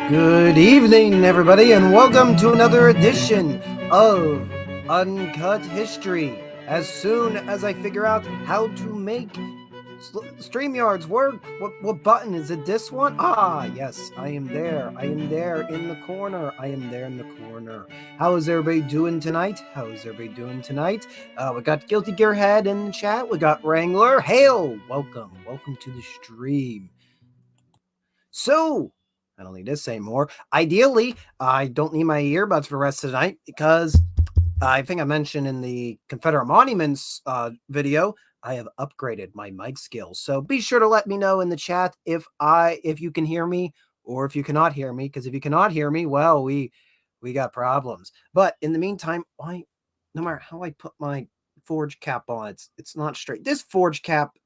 Good evening, everybody, and welcome to another edition of Uncut History. As soon as I figure out how to make StreamYards work, what button? Is it this one? Ah, yes, I am there. I am there in the corner. I am there in the corner. How is everybody doing tonight? We got Guilty Gearhead in the chat. We got Wrangler. Hail! Welcome to the stream. So, I don't need to say more. Ideally, I don't need my earbuds for the rest of the night because I think I mentioned in the Confederate Monuments video, I have upgraded my mic skills. So be sure to let me know in the chat if you can hear me or if you cannot hear me. Because if you cannot hear me, well, we got problems. But in the meantime, no matter how I put my forge cap on, it's not straight. This forge cap,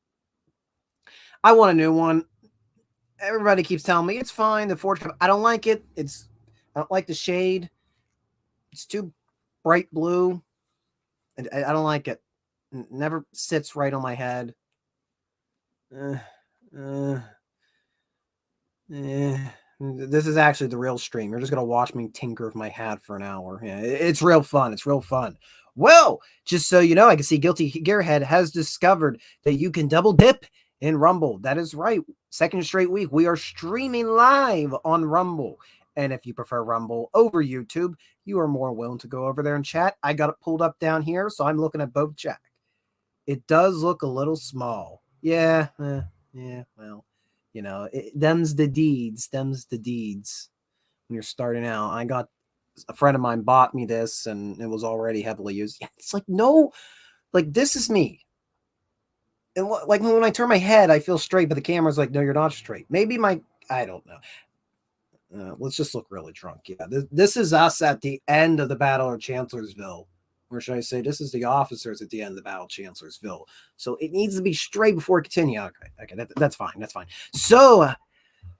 I want a new one. Everybody keeps telling me it's fine. The forge cap, I don't like it. I don't like the shade. It's too bright blue. And I don't like it. It never sits right on my head. This is actually the real stream. You're just gonna watch me tinker with my hat for an hour. Yeah, it's real fun. It's real fun. Well, just so you know, I can see Guilty Gearhead has discovered that you can double dip in Rumble. That is right. Second straight week, we are streaming live on Rumble. And if you prefer Rumble over YouTube, you are more willing to go over there and chat. I got it pulled up down here, so I'm looking at both chat. It does look a little small. Yeah, well, you know, them's the deeds. When you're starting out. I got a friend of mine bought me this, and it was already heavily used. Yeah, it's like, no, like, this is me. And like when I turn my head, I feel straight, but the camera's like, no, you're not straight. Maybe I don't know. Let's just look really drunk. Yeah, this is us at the end of the Battle of Chancellorsville. Or should I say, this is the officers at the end of the Battle of Chancellorsville. So it needs to be straight before we continue. Okay, that's fine. So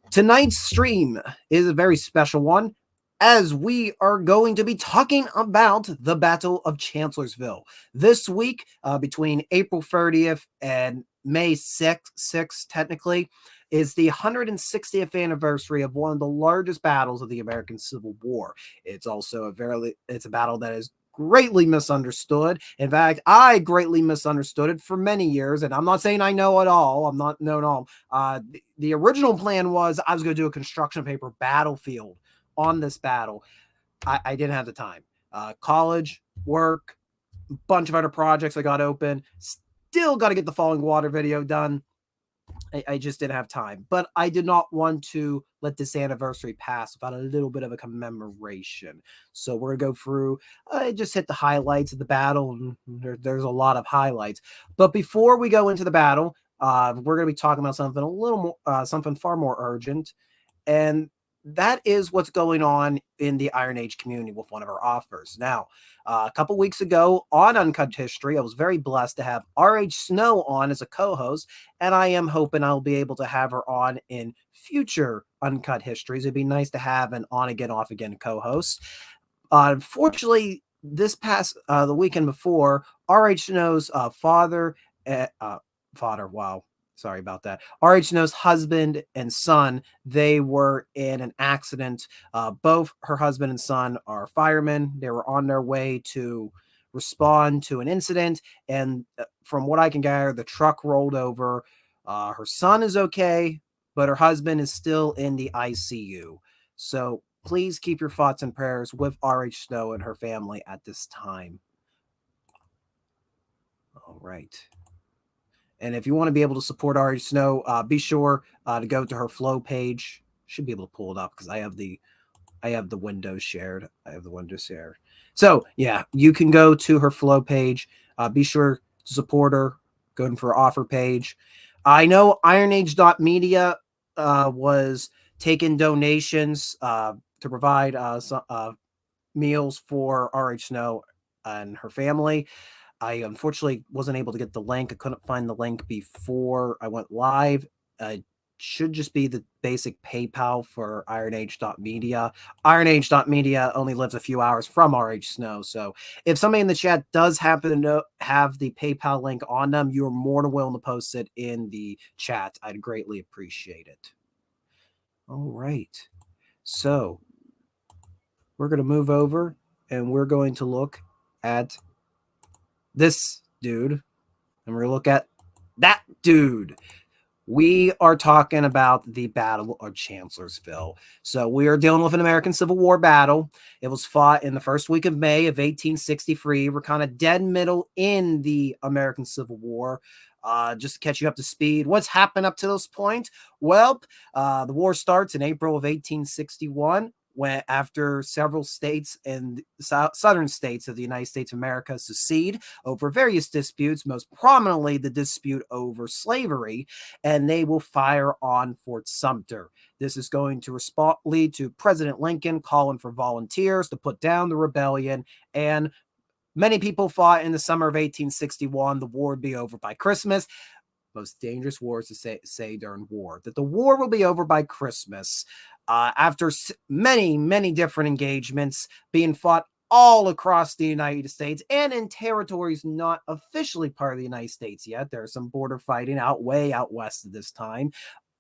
tonight's stream is a very special one, as we are going to be talking about the Battle of Chancellorsville. This week, between April 30th and May 6th, technically, is the 160th anniversary of one of the largest battles of the American Civil War. It's also it's a battle that is greatly misunderstood. In fact, I greatly misunderstood it for many years, and I'm not saying I know it all. I'm not knowing all. The original plan was I was going to do a construction paper battlefield on this battle. I didn't have the time. College, work, a bunch of other projects I got open. Still got to get the Falling Water video done. I just didn't have time. But I did not want to let this anniversary pass without a little bit of a commemoration. So we're going to go through, just hit the highlights of the battle. And there's a lot of highlights. But before we go into the battle, we're going to be talking about something a little more, something far more urgent. And that is what's going on in the Iron Age community with one of our offers. Now, a couple weeks ago on Uncut History, I was very blessed to have R.H. Snow on as a co-host, and I am hoping I'll be able to have her on in future Uncut Histories. It'd be nice to have an on-again, off-again co-host. Unfortunately, this past the weekend before, R.H. Snow's father, wow, sorry about that. R.H. Snow's husband and son, they were in an accident. Both her husband and son are firemen. They were on their way to respond to an incident. And from what I can gather, the truck rolled over. Her son is okay, but her husband is still in the ICU. So please keep your thoughts and prayers with R.H. Snow and her family at this time. All right. And if you want to be able to support R.H. Snow, be sure to go to her Flow page. Should be able to pull it up because I have the windows shared. So yeah, you can go to her Flow page. Be sure to support her. Go for her offer page. I know IronAge.media was taking donations to provide meals for R.H. Snow and her family. I unfortunately wasn't able to get the link. I couldn't find the link before I went live. Should just be the basic PayPal for IronAge.media. IronAge.media only lives a few hours from RH Snow. So if somebody in the chat does happen to have the PayPal link on them, you're more than willing to post it in the chat. I'd greatly appreciate it. All right. So we're going to move over and we're going to look at this dude, and we're going to look at that dude. We are talking about the Battle of Chancellorsville. So we are dealing with an American Civil War battle. It was fought in the first week of May of 1863. We're kind of dead middle in the American Civil War. Just to catch you up to speed, what's happened up to this point? Well, the war starts in April of 1861. When after several states and southern states of the United States of America secede over various disputes, most prominently the dispute over slavery, and they will fire on Fort Sumter. This is going to lead to President Lincoln calling for volunteers to put down the rebellion, and many people thought in the summer of 1861 the war would be over by Christmas. Most dangerous wars to say during war, that the war will be over by Christmas. After many different engagements being fought all across the United States and in territories not officially part of the United States yet. There's some border fighting way out west at this time.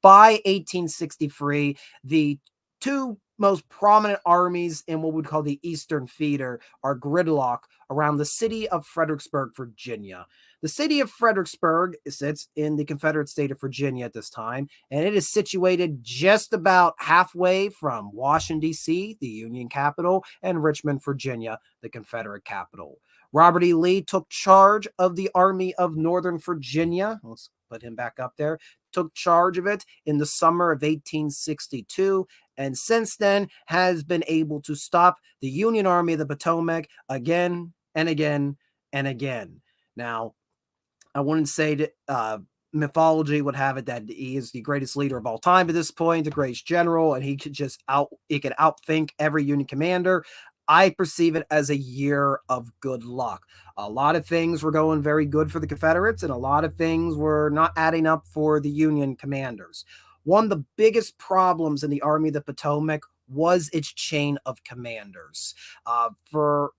By 1863, the two most prominent armies in what we'd call the Eastern Theater are gridlock around the city of Fredericksburg, Virginia. The city of Fredericksburg sits in the Confederate state of Virginia at this time, and it is situated just about halfway from Washington, D.C., the Union capital, and Richmond, Virginia, the Confederate capital. Robert E. Lee took charge of the Army of Northern Virginia. Let's put him back up there. Took charge of it in the summer of 1862, and since then has been able to stop the Union Army of the Potomac again and again and again. Now, I wouldn't say that mythology would have it that he is the greatest leader of all time at this point, the greatest general, and he could outthink every Union commander. I perceive it as a year of good luck. A lot of things were going very good for the Confederates, and a lot of things were not adding up for the Union commanders. One of the biggest problems in the Army of the Potomac was its chain of commanders. Throughout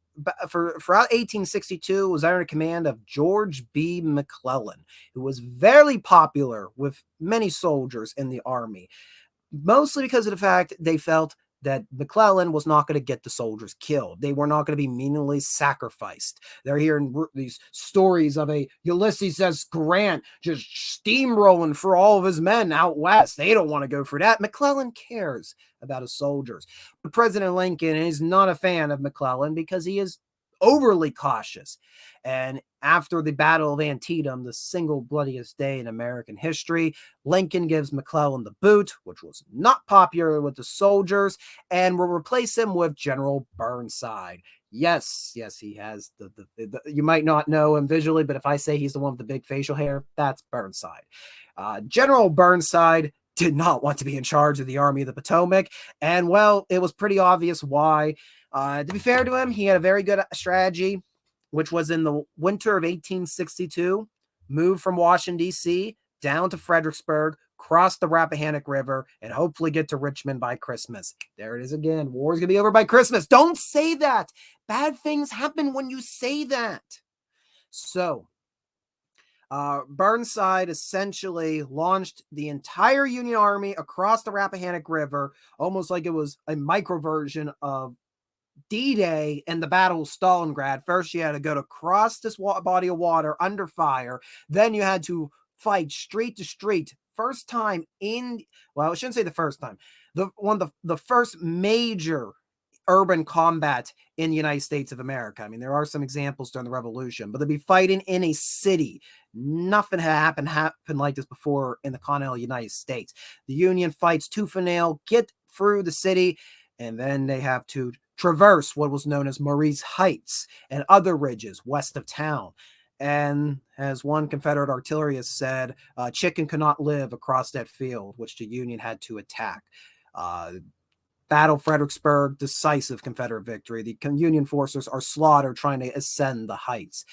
1862, it was under the command of George B. McClellan, who was very popular with many soldiers in the Army, mostly because of the fact they felt that McClellan was not going to get the soldiers killed. They were not going to be meaningfully sacrificed. They're hearing these stories of a Ulysses S. Grant just steamrolling for all of his men out west. They don't want to go for that. McClellan cares about his soldiers. But President Lincoln is not a fan of McClellan because he is overly cautious. And after the Battle of Antietam, the single bloodiest day in American history, Lincoln gives McClellan the boot, which was not popular with the soldiers, and will replace him with General Burnside. Yes, he has the you might not know him visually, but if I say he's the one with the big facial hair, that's Burnside. General Burnside did not want to be in charge of the Army of the Potomac, and well, it was pretty obvious why. To be fair to him, he had a very good strategy, which was in the winter of 1862, move from Washington, D.C., down to Fredericksburg, cross the Rappahannock River, and hopefully get to Richmond by Christmas. There it is again. War's going to be over by Christmas. Don't say that. Bad things happen when you say that. So, Burnside essentially launched the entire Union Army across the Rappahannock River, almost like it was a micro version of D-Day and the Battle of Stalingrad. First, you had to go to cross this body of water under fire. Then you had to fight street to street. First time I shouldn't say the first time. The first major urban combat in the United States of America. I mean, there are some examples during the Revolution, but they'd be fighting in a city. Nothing had happened like this before in the continental United States. The Union fights tooth and nail, get through the city, and then they have to traverse what was known as Marye's Heights and other ridges west of town. And as one Confederate artillerist said, chicken could not live across that field, which the Union had to attack. Battle of Fredericksburg, decisive Confederate victory. The Union forces are slaughtered trying to ascend the heights.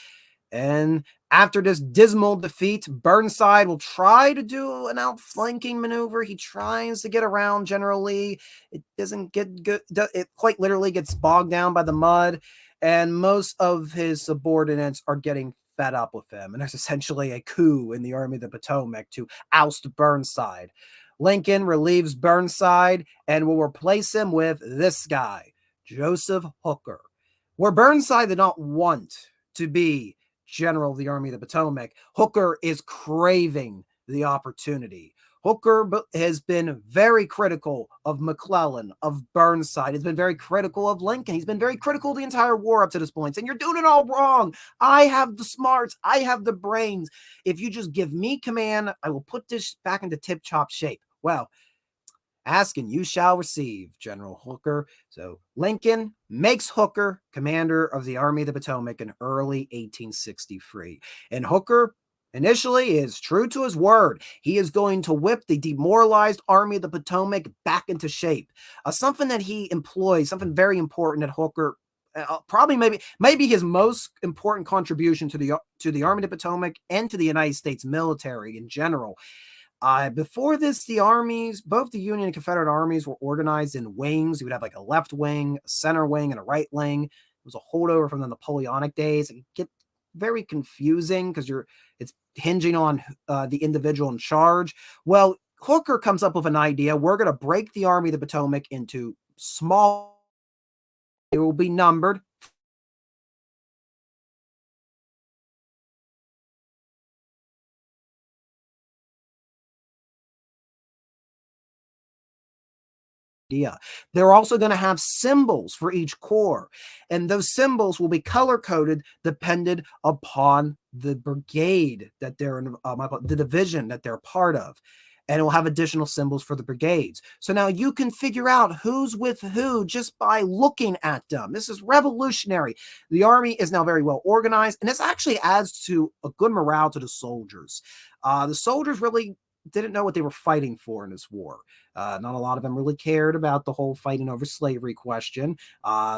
And after this dismal defeat, Burnside will try to do an outflanking maneuver. He tries to get around General Lee. It doesn't get good. It quite literally gets bogged down by the mud. And most of his subordinates are getting fed up with him, and there's essentially a coup in the Army of the Potomac to oust Burnside. Lincoln relieves Burnside and will replace him with this guy, Joseph Hooker. Where Burnside did not want to be general of the Army of the Potomac, Hooker is craving the opportunity. Hooker has been very critical of McClellan, of Burnside. He's been very critical of Lincoln. He's been very critical of the entire war up to this point, saying, you're doing it all wrong. I have the smarts. I have the brains. If you just give me command, I will put this back into tip-top shape. Well, ask and you shall receive, General Hooker. So Lincoln makes Hooker commander of the Army of the Potomac in early 1863. And Hooker initially is true to his word. He is going to whip the demoralized Army of the Potomac back into shape. Something that he employs, something very important that Hooker probably maybe his most important contribution to the Army of the Potomac and to the United States military in general. Before this, the armies, both the Union and Confederate armies, were organized in wings. You would have like a left wing, a center wing, and a right wing. It was a holdover from the Napoleonic days. It could get very confusing because it's hinging on the individual in charge. Well, Hooker comes up with an idea. We're going to break the Army of the Potomac into small. It will be numbered. They're also going to have symbols for each corps, and those symbols will be color coded dependent upon the brigade that they're in, the division that they're part of, and it will have additional symbols for the brigades. So now you can figure out who's with who just by looking at them. This is revolutionary. The Army is now very well organized, and this actually adds to a good morale to the soldiers. The soldiers really didn't know what they were fighting for in this war. Not a lot of them really cared about the whole fighting over slavery question.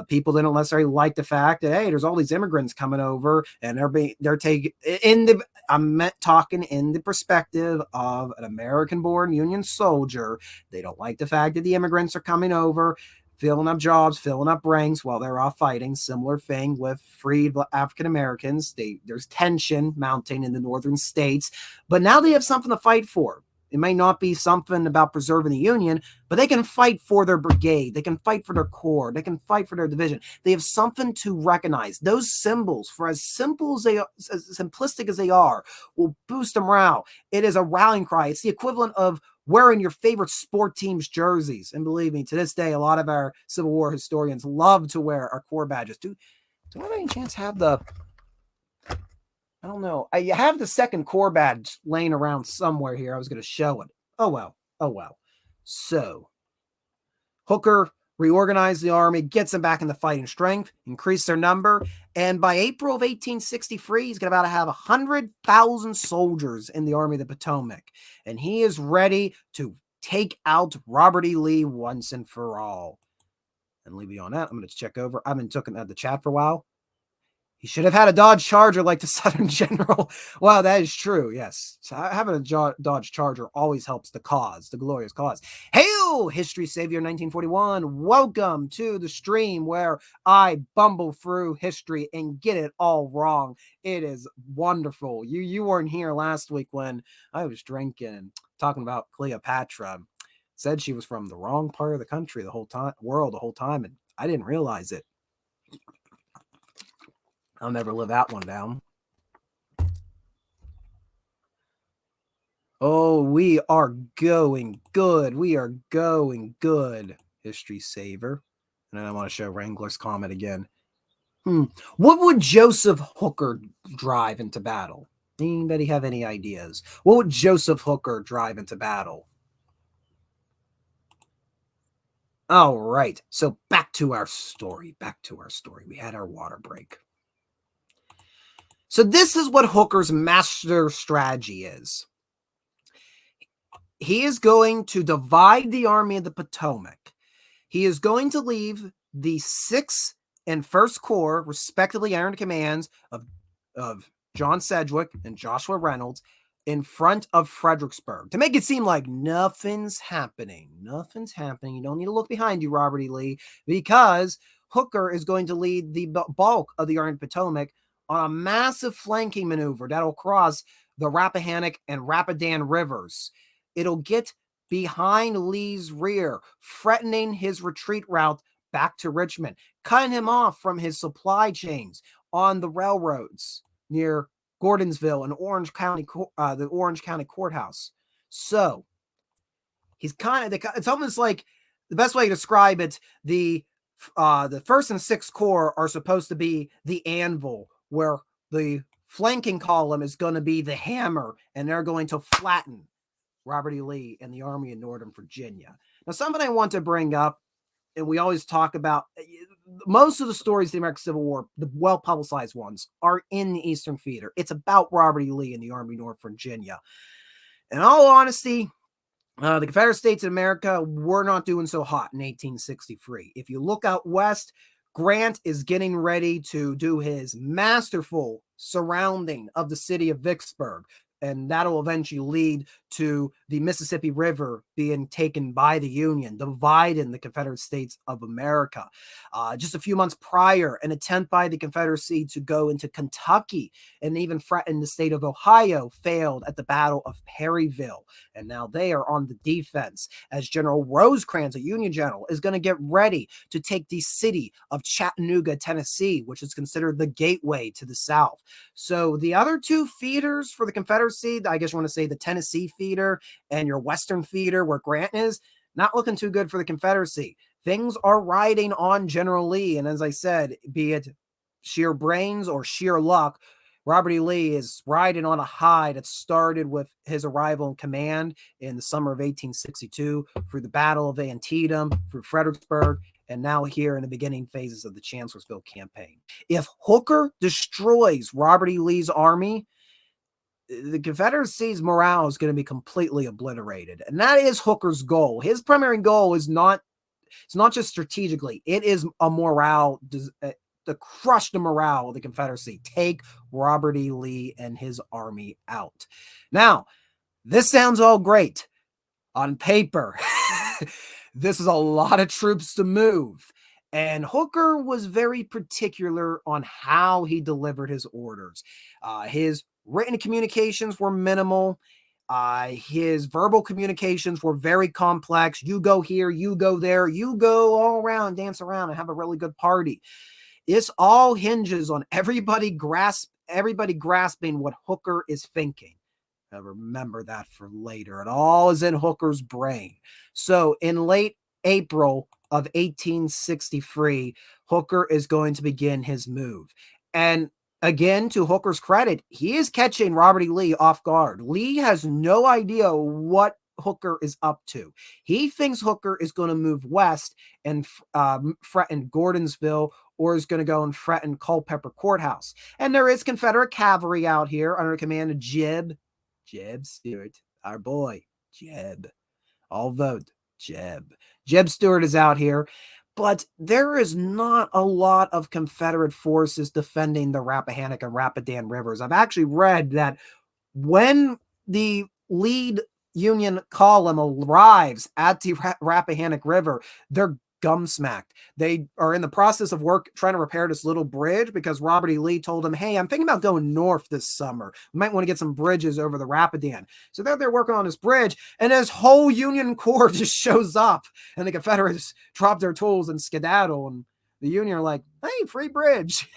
People didn't necessarily like the fact that, hey, there's all these immigrants coming over and they're taking in the, I'm talking in the perspective of an American-born Union soldier. They don't like the fact that the immigrants are coming over, filling up jobs, filling up ranks while they're off fighting. Similar thing with freed African Americans. There's tension mounting in the northern states, but now they have something to fight for. It may not be something about preserving the Union, but they can fight for their brigade. They can fight for their corps. They can fight for their division. They have something to recognize. Those symbols, for as simple as they are, as simplistic as they are, will boost the morale. It is a rallying cry. It's the equivalent of wearing your favorite sport team's jerseys. And believe me, to this day, a lot of our Civil War historians love to wear our corps badges. Do I have any chance to have the... I don't know. I have the second corps badge laying around somewhere here. I was going to show it. Oh, well. Oh, well. So, Hooker reorganized the army, gets them back into fighting strength, increased their number, and by April of 1863, he's going to about have 100,000 soldiers in the Army of the Potomac, and he is ready to take out Robert E. Lee once and for all. And leave you on that. I'm going to check over. I've been looking at the chat for a while. He should have had a Dodge Charger like the Southern General. Well, that is true, yes. So having a Dodge Charger always helps the cause, the glorious cause. Hail, History Savior 1941. Welcome to the stream where I bumble through history and get it all wrong. It is wonderful. You weren't here last week when I was drinking and talking about Cleopatra. Said she was from the wrong part of the country the whole time, world the whole time, and I didn't realize it. I'll never live that one down. Oh, we are going good. We are going good, History Saver. And I want to show Wrangler's comment again. What would Joseph Hooker drive into battle? Anybody have any ideas? What would Joseph Hooker drive into battle? All right. So back to our story. We had our water break. So this is what Hooker's master strategy is. He is going to divide the Army of the Potomac. He is going to leave the 6th and 1st Corps, respectively, under the commands of John Sedgwick and Joshua Reynolds, in front of Fredericksburg to make it seem like nothing's happening. Nothing's happening. You don't need to look behind you, Robert E. Lee, because Hooker is going to lead the bulk of the Army of the Potomac on a massive flanking maneuver that'll cross the Rappahannock and Rapidan rivers. It'll get behind Lee's rear, threatening his retreat route back to Richmond, cutting him off from his supply chains on the railroads near Gordonsville and Orange County, the Orange County Courthouse. So he's kind of, it's almost like the best way to describe it, the 1st and 6th Corps are supposed to be the anvil, where the flanking column is going to be the hammer, and they're going to flatten Robert E. Lee and the Army in Northern Virginia. Now, something I want to bring up, and we always talk about, most of the stories of the American Civil War, the well-publicized ones, are in the Eastern Theater. It's about Robert E. Lee and the Army of North Virginia. In all honesty, the Confederate States of America were not doing so hot in 1863. If you look out west, Grant is getting ready to do his masterful surrounding of the city of Vicksburg, and that'll eventually lead to the Mississippi River being taken by the Union, dividing the Confederate States of America. Just a few months prior, an attempt by the Confederacy to go into Kentucky and even threaten the state of Ohio failed at the Battle of Perryville. And now they are on the defense as General Rosecrans, a Union general, is going to get ready to take the city of Chattanooga, Tennessee, which is considered the gateway to the South. So the other two feeders for the Confederacy, I guess you want to say the Tennessee feeder and your Western feeder where Grant is, not looking too good for the Confederacy. Things are riding on General Lee. And as I said, be it sheer brains or sheer luck, Robert E. Lee is riding on a high that started with his arrival in command in the summer of 1862 through the Battle of Antietam, through Fredericksburg, and now here in the beginning phases of the Chancellorsville campaign. If Hooker destroys Robert E. Lee's army, the Confederacy's morale is going to be completely obliterated. And that is Hooker's goal. His primary goal is not, it's not just strategically, it is a morale, to crush the morale of the Confederacy, take Robert E. Lee and his army out. Now, this sounds all great on paper. This is a lot of troops to move. And Hooker was very particular on how he delivered his orders. His written communications were minimal. His verbal communications were very complex. You go here, you go there, you go all around, dance around, and have a really good party. This all hinges on everybody grasping what Hooker is thinking. Now remember that for later. It all is in Hooker's brain. So in late April of 1863, Hooker is going to begin his move. And again, to Hooker's credit, he is catching Robert E. Lee off guard. Lee has no idea what Hooker is up to. He thinks Hooker is going to move west and threaten Gordonsville, or is going to go and threaten Culpeper Courthouse. And there is Confederate cavalry out here under the command of Jeb Stuart, our boy, Jeb. All vote Jeb. Jeb Stuart is out here, but there is not a lot of Confederate forces defending the Rappahannock and Rapidan rivers. I've actually read that when the lead Union column arrives at the Rappahannock River, they're gumsmacked. They are in the process of trying to repair this little bridge because Robert E. Lee told them, hey, I'm thinking about going north this summer. We might want to get some bridges over the Rapidan. So they're working on this bridge, and this whole Union Corps just shows up, and the Confederates drop their tools and skedaddle, and the Union are like, hey, free bridge.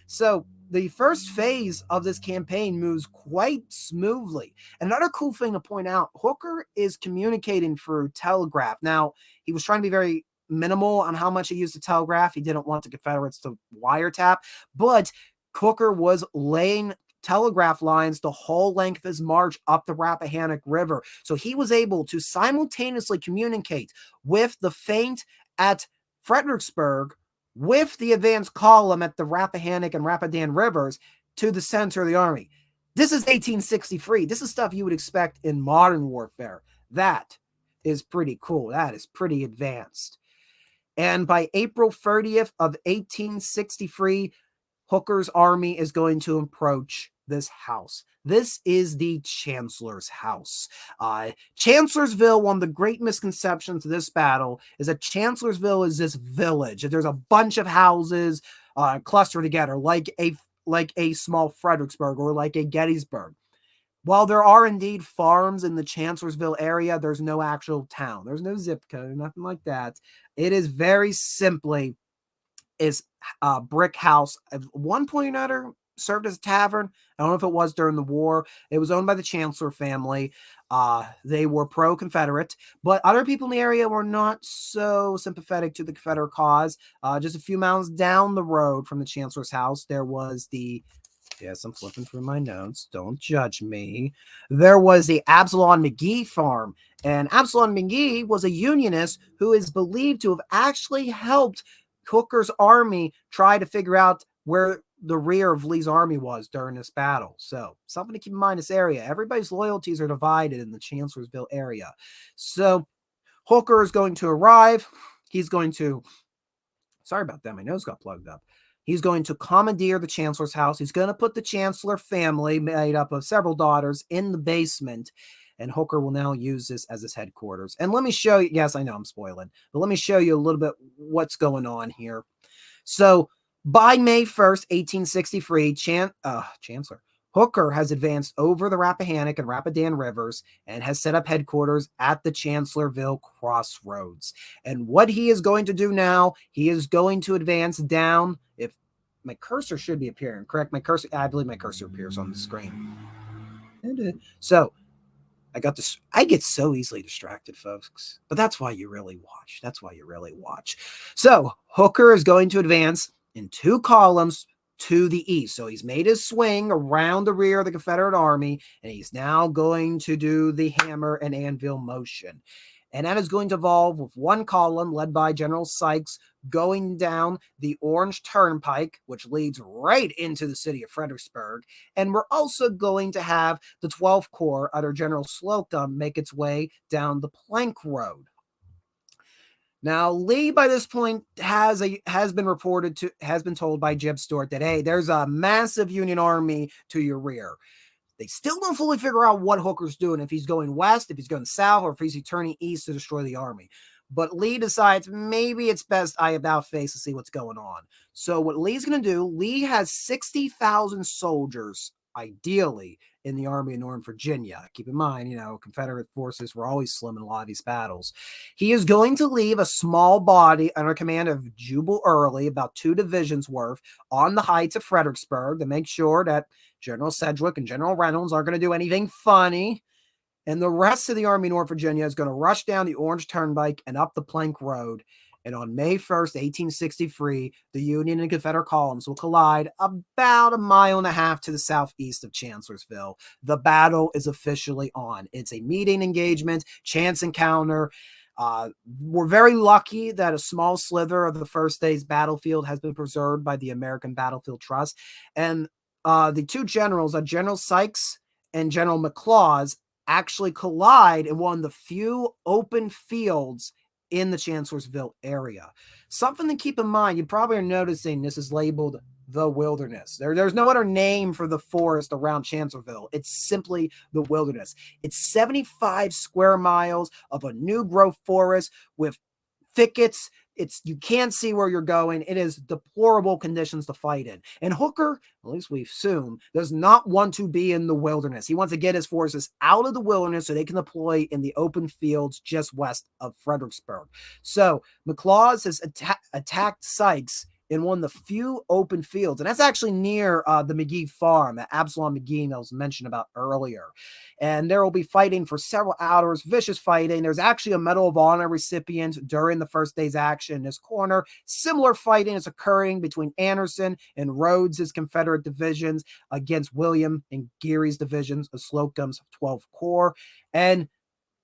So the first phase of this campaign moves quite smoothly. Another cool thing to point out, Hooker is communicating through telegraph. Now, he was trying to be very minimal on how much he used the telegraph. He didn't want the Confederates to wiretap, but Hooker was laying telegraph lines the whole length of his march up the Rappahannock River. So he was able to simultaneously communicate with the feint at Fredericksburg, with the advanced column at the Rappahannock and Rapidan rivers to the center of the army. This is 1863. This is stuff you would expect in modern warfare. That is pretty cool. That is pretty advanced. And by April 30th of 1863, Hooker's army is going to approach this house. This is the Chancellor's house. Chancellorsville, one of the great misconceptions of this battle is that Chancellorsville is this village. There's a bunch of houses clustered together like like a small Fredericksburg or like a Gettysburg. While there are indeed farms in the Chancellorsville area, there's no actual town. There's no zip code, nothing like that. It is very simply is a brick house. At one point or another, served as a tavern. I don't know if it was during the war. It was owned by the Chancellor family. They were pro-Confederate, but other people in the area were not so sympathetic to the Confederate cause. Just a few miles down the road from the Chancellor's house, there was the yes, I'm flipping through my notes. Don't judge me. There was the Absalom McGee farm, and Absalom McGee was a Unionist who is believed to have actually helped Hooker's army try to figure out where the rear of Lee's army was during this battle. So something to keep in mind in this area. Everybody's loyalties are divided in the Chancellorsville area. So Hooker is going to arrive. He's going to, sorry about that, my nose got plugged up. He's going to commandeer the Chancellor's house. He's going to put the Chancellor family, made up of several daughters, in the basement. And Hooker will now use this as his headquarters. And let me show you, yes, I know I'm spoiling, but let me show you a little bit what's going on here. So by May 1st, 1863, Chancellor Hooker has advanced over the Rappahannock and Rapidan rivers and has set up headquarters at the Chancellorsville crossroads. And what he is going to do now, he is going to advance down. If my cursor should be appearing, correct? My cursor, I believe my cursor appears on the screen. So I got this. I get so easily distracted, folks, but that's why you really watch. That's why you really watch. So Hooker is going to advance in 2 columns to the east. So he's made his swing around the rear of the Confederate army, and he's now going to do the hammer and anvil motion. And that is going to evolve with 1 column led by General Sykes going down the Orange Turnpike, which leads right into the city of Fredericksburg. And we're also going to have the 12th Corps under General Slocum make its way down the Plank Road. Now, Lee, by this point, has been told by Jeb Stuart that, hey, there's a massive Union army to your rear. They still don't fully figure out what Hooker's doing, if he's going west, if he's going south, or if he's turning east to destroy the army. But Lee decides maybe it's best I about face to see what's going on. So what Lee's going to do, Lee has 60,000 soldiers, ideally, in the Army of Northern Virginia. Keep in mind, Confederate forces were always slim in a lot of these battles. He is going to leave a small body under command of Jubal Early, about 2 divisions worth, on the heights of Fredericksburg to make sure that General Sedgwick and General Reynolds aren't going to do anything funny. And the rest of the Army of North Virginia is going to rush down the Orange Turnpike and up the Plank Road. And on May 1st, 1863, the Union and Confederate columns will collide about 1.5 miles to the southeast of Chancellorsville. The battle is officially on. It's a meeting engagement, chance encounter. We're very lucky that a small slither of the first day's battlefield has been preserved by the American Battlefield Trust. And the 2 generals, General Sykes and General McLaws, actually collide in one of the few open fields in the Chancellorsville area. Something to keep in mind, you probably are noticing this is labeled the Wilderness. There's no other name for the forest around Chancellorsville. It's simply the Wilderness. It's 75 square miles of a new growth forest with thickets. You can't see where you're going. It is deplorable conditions to fight in. And Hooker, at least we assume, does not want to be in the wilderness. He wants to get his forces out of the wilderness so they can deploy in the open fields just west of Fredericksburg. So McLaws has attacked Sykes in one of the few open fields. And that's actually near the McGee farm that Absalom McGee was mentioned about earlier. And there will be fighting for several hours, vicious fighting. There's actually a Medal of Honor recipient during the first day's action in this corner. Similar fighting is occurring between Anderson and Rhodes's Confederate divisions against William and Geary's divisions of Slocum's 12th Corps. And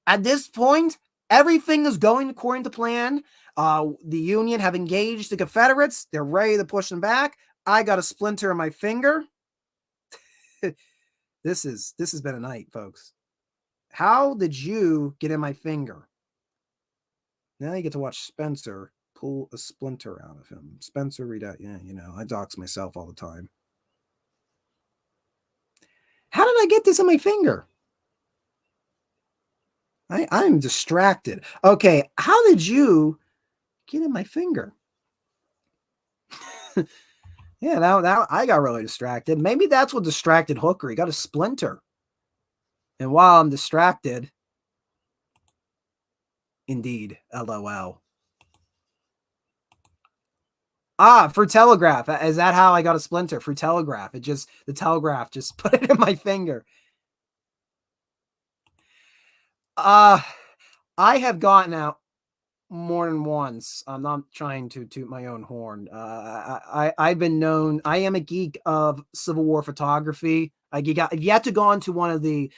at this point, everything is going according to plan. The Union have engaged the Confederates. They're ready to push them back. I got a splinter in my finger. This has been a night, folks. How did you get in my finger? Now you get to watch Spencer pull a splinter out of him. Spencer, read out. Yeah, I dox myself all the time. How did I get this in my finger? I'm distracted. Okay, how did you get in my finger? Yeah, now I got really distracted. Maybe that's what distracted Hooker. He got a splinter. And while I'm distracted, indeed, LOL. For telegraph. Is that how I got a splinter? For telegraph. The telegraph just put it in my finger. I have gotten out more than once. I'm not trying to toot my own horn. I've been known. I am a geek of Civil War photography. I've yet to go on to one of the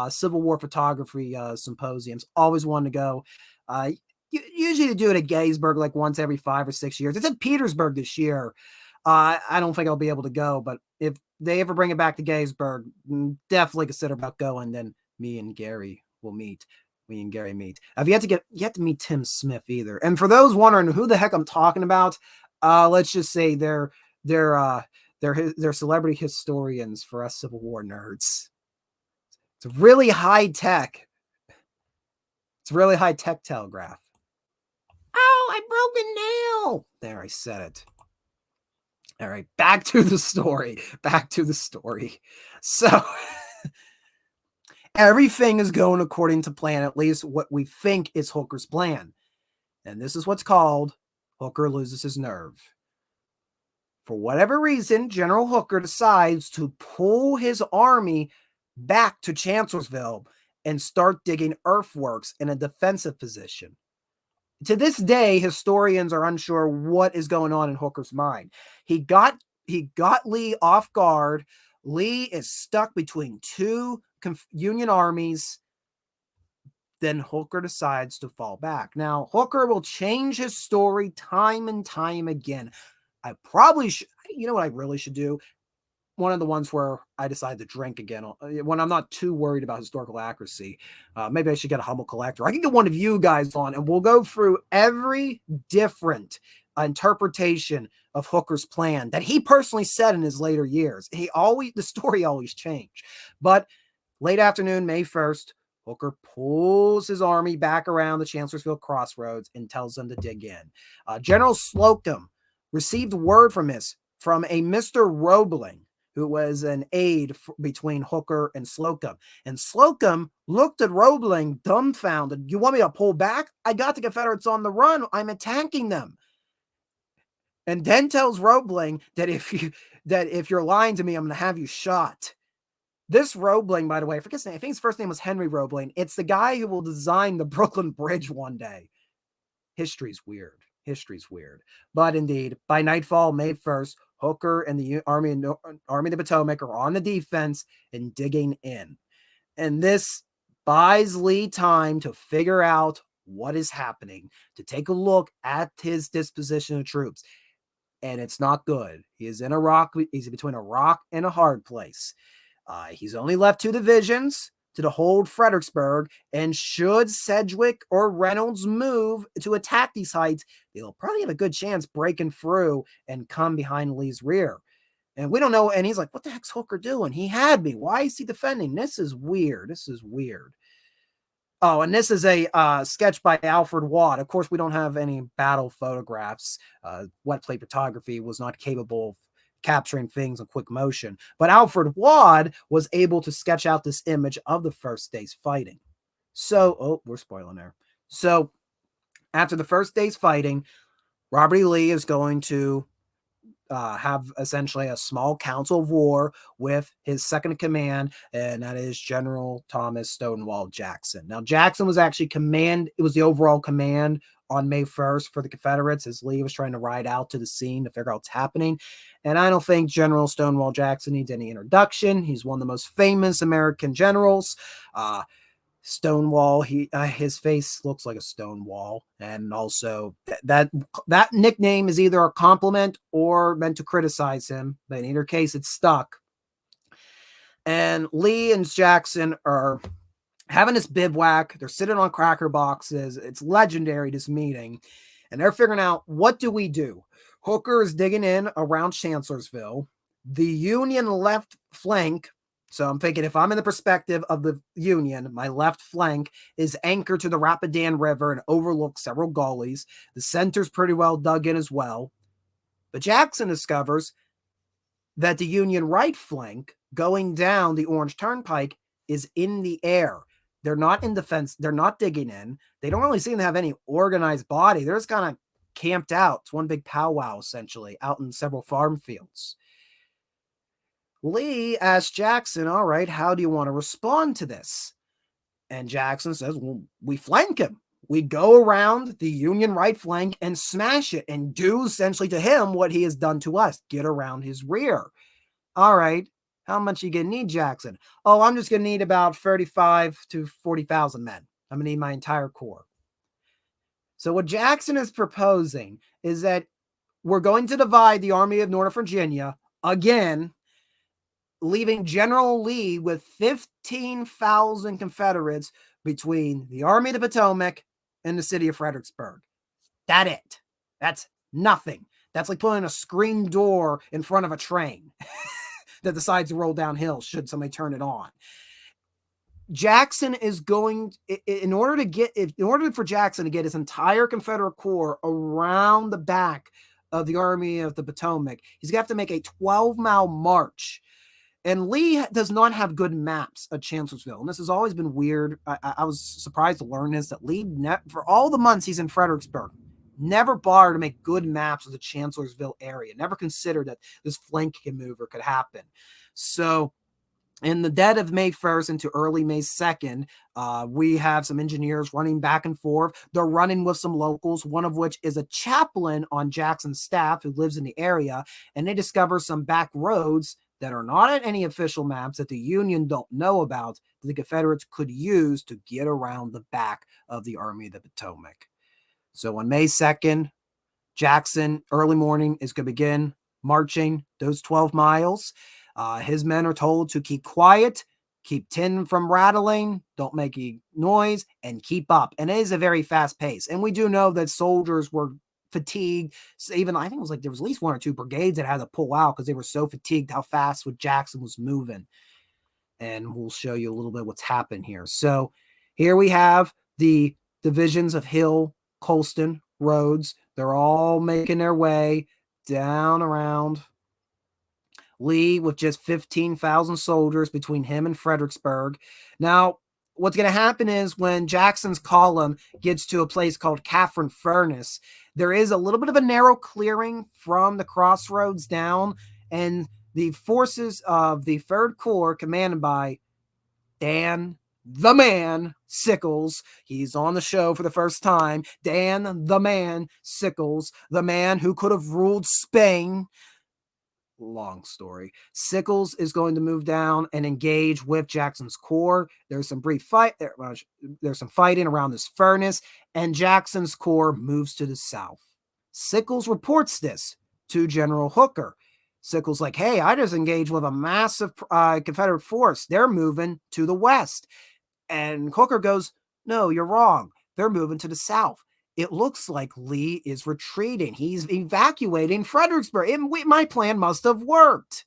Civil War photography symposiums. Always wanted to go. Usually to do it at Gettysburg like once every 5 or 6 years. It's at Petersburg this year. I don't think I'll be able to go, but if they ever bring it back to Gettysburg, definitely consider about going. Then me and Gary will meet. Me and Gary meet. I've yet to meet Tim Smith either. And for those wondering who the heck I'm talking about, let's just say they're celebrity historians for us Civil War nerds. It's really high tech. It's really high tech telegraph. Oh, I broke a nail. There, I said it. All right, back to the story. So everything is going according to plan, at least what we think is Hooker's plan. And this is what's called Hooker loses his nerve. For whatever reason, General Hooker decides to pull his army back to Chancellorsville and start digging earthworks in a defensive position. To this day, historians are unsure what is going on in Hooker's mind. He got Lee off guard. Lee is stuck between two Union armies. Then Hooker decides to fall back. Now, Hooker will change his story time and time again. I probably should, you know what I really should do? One of the ones where I decide to drink again when I'm not too worried about historical accuracy. Maybe I should get a humble collector. I can get one of you guys on and we'll go through every different interpretation of Hooker's plan that he personally said in his later years. The story always changed. But late afternoon, May 1st, Hooker pulls his army back around the Chancellorsville crossroads and tells them to dig in. General Slocum received word from a Mr. Roebling, who was an aide between Hooker and Slocum. And Slocum looked at Roebling dumbfounded. You want me to pull back? I got the Confederates on the run. I'm attacking them. And then tells Roebling that if you're lying to me, I'm going to have you shot. This Roebling, by the way, I forget his name. I think his first name was Henry Roebling. It's the guy who will design the Brooklyn Bridge one day. History's weird. But indeed, by nightfall, May 1st, Hooker and the Army of the Potomac are on the defense and digging in. And this buys Lee time to figure out what is happening, to take a look at his disposition of troops. And it's not good. He's between a rock and a hard place. He's only left 2 divisions to hold Fredericksburg, and should Sedgwick or Reynolds move to attack these heights, they'll probably have a good chance breaking through and come behind Lee's rear. And we don't know. And he's like, what the heck's Hooker doing? He had me. Why is he defending? This is weird. Oh, and this is a sketch by Alfred Watt. Of course, we don't have any battle photographs. Wet plate photography was not capable of capturing things in quick motion. But Alfred Watt was able to sketch out this image of the first day's fighting. So, we're spoiling there. So, after the first day's fighting, Robert E. Lee is going to have essentially a small council of war with his second in command, and that is General Thomas Stonewall Jackson. Now, Jackson was actually it was the overall command on May 1st for the Confederates, as Lee was trying to ride out to the scene to figure out what's happening. And I don't think General Stonewall Jackson needs any introduction. He's one of the most famous American generals. Stonewall, his face looks like a stone wall, and also that nickname is either a compliment or meant to criticize him, but in either case it's stuck. And Lee and Jackson are having this bivouac. They're sitting on cracker boxes. It's legendary, this meeting, and they're figuring out, what do we do? Hooker is digging in around Chancellorsville. The Union left flank, so I'm thinking, if I'm in the perspective of the Union, my left flank is anchored to the Rapidan River and overlooks several gullies. The center's pretty well dug in as well. But Jackson discovers that the Union right flank going down the Orange Turnpike is in the air. They're not in defense. They're not digging in. They don't really seem to have any organized body. They're just kind of camped out. It's one big powwow, essentially, out in several farm fields. Lee asked Jackson, all right, how do you want to respond to this? And Jackson says, well, we flank him. We go around the Union right flank and smash it and do essentially to him what he has done to us, get around his rear. All right, how much are you going to need, Jackson? Oh, I'm just going to need about 35 to 40,000 men. I'm going to need my entire corps. So what Jackson is proposing is that we're going to divide the Army of Northern Virginia again, leaving General Lee with 15,000 Confederates between the Army of the Potomac and the city of Fredericksburg. That's nothing. That's like putting a screen door in front of a train that decides to roll downhill should somebody turn it on. Jackson is going, in order for Jackson to get his entire Confederate Corps around the back of the Army of the Potomac, he's going to have to make a 12-mile march. And Lee does not have good maps of Chancellorsville. And this has always been weird. I was surprised to learn this, that Lee, for all the months he's in Fredericksburg, never bothered to make good maps of the Chancellorsville area. Never considered that this flanking maneuver could happen. So in the dead of May 1st into early May 2nd, we have some engineers running back and forth. They're running with some locals, one of which is a chaplain on Jackson's staff who lives in the area. And they discover some back roads that are not on any official maps that the Union don't know about that the Confederates could use to get around the back of the Army of the Potomac. So on May 2nd, Jackson, early morning, is going to begin marching those 12 miles. His men are told to keep quiet, keep tin from rattling, don't make any noise, and keep up. And it is a very fast pace. And we do know that soldiers were fatigued. So even I think it was like there was at least one or two brigades that had to pull out because they were so fatigued how fast Jackson was moving. And we'll show you a little bit what's happened here. So here we have the divisions of Hill, Colston, Rhodes. They're all making their way down around Lee with just 15,000 soldiers between him and Fredericksburg. Now, what's going to happen is when Jackson's column gets to a place called Catherine Furnace, there is a little bit of a narrow clearing from the crossroads down, and the forces of the 3rd Corps, commanded by Dan the Man Sickles. He's on the show for the first time. Dan the Man Sickles, the man who could have ruled Spain. Long story. Sickles is going to move down and engage with Jackson's corps. There's some brief fight. There's some fighting around this furnace, and Jackson's corps moves to the south. Sickles reports this to General Hooker. Sickles like, hey, I just engaged with a massive Confederate force. They're moving to the west. And Hooker goes, no, you're wrong. They're moving to the south. It looks like Lee is retreating. He's evacuating Fredericksburg. My plan must have worked.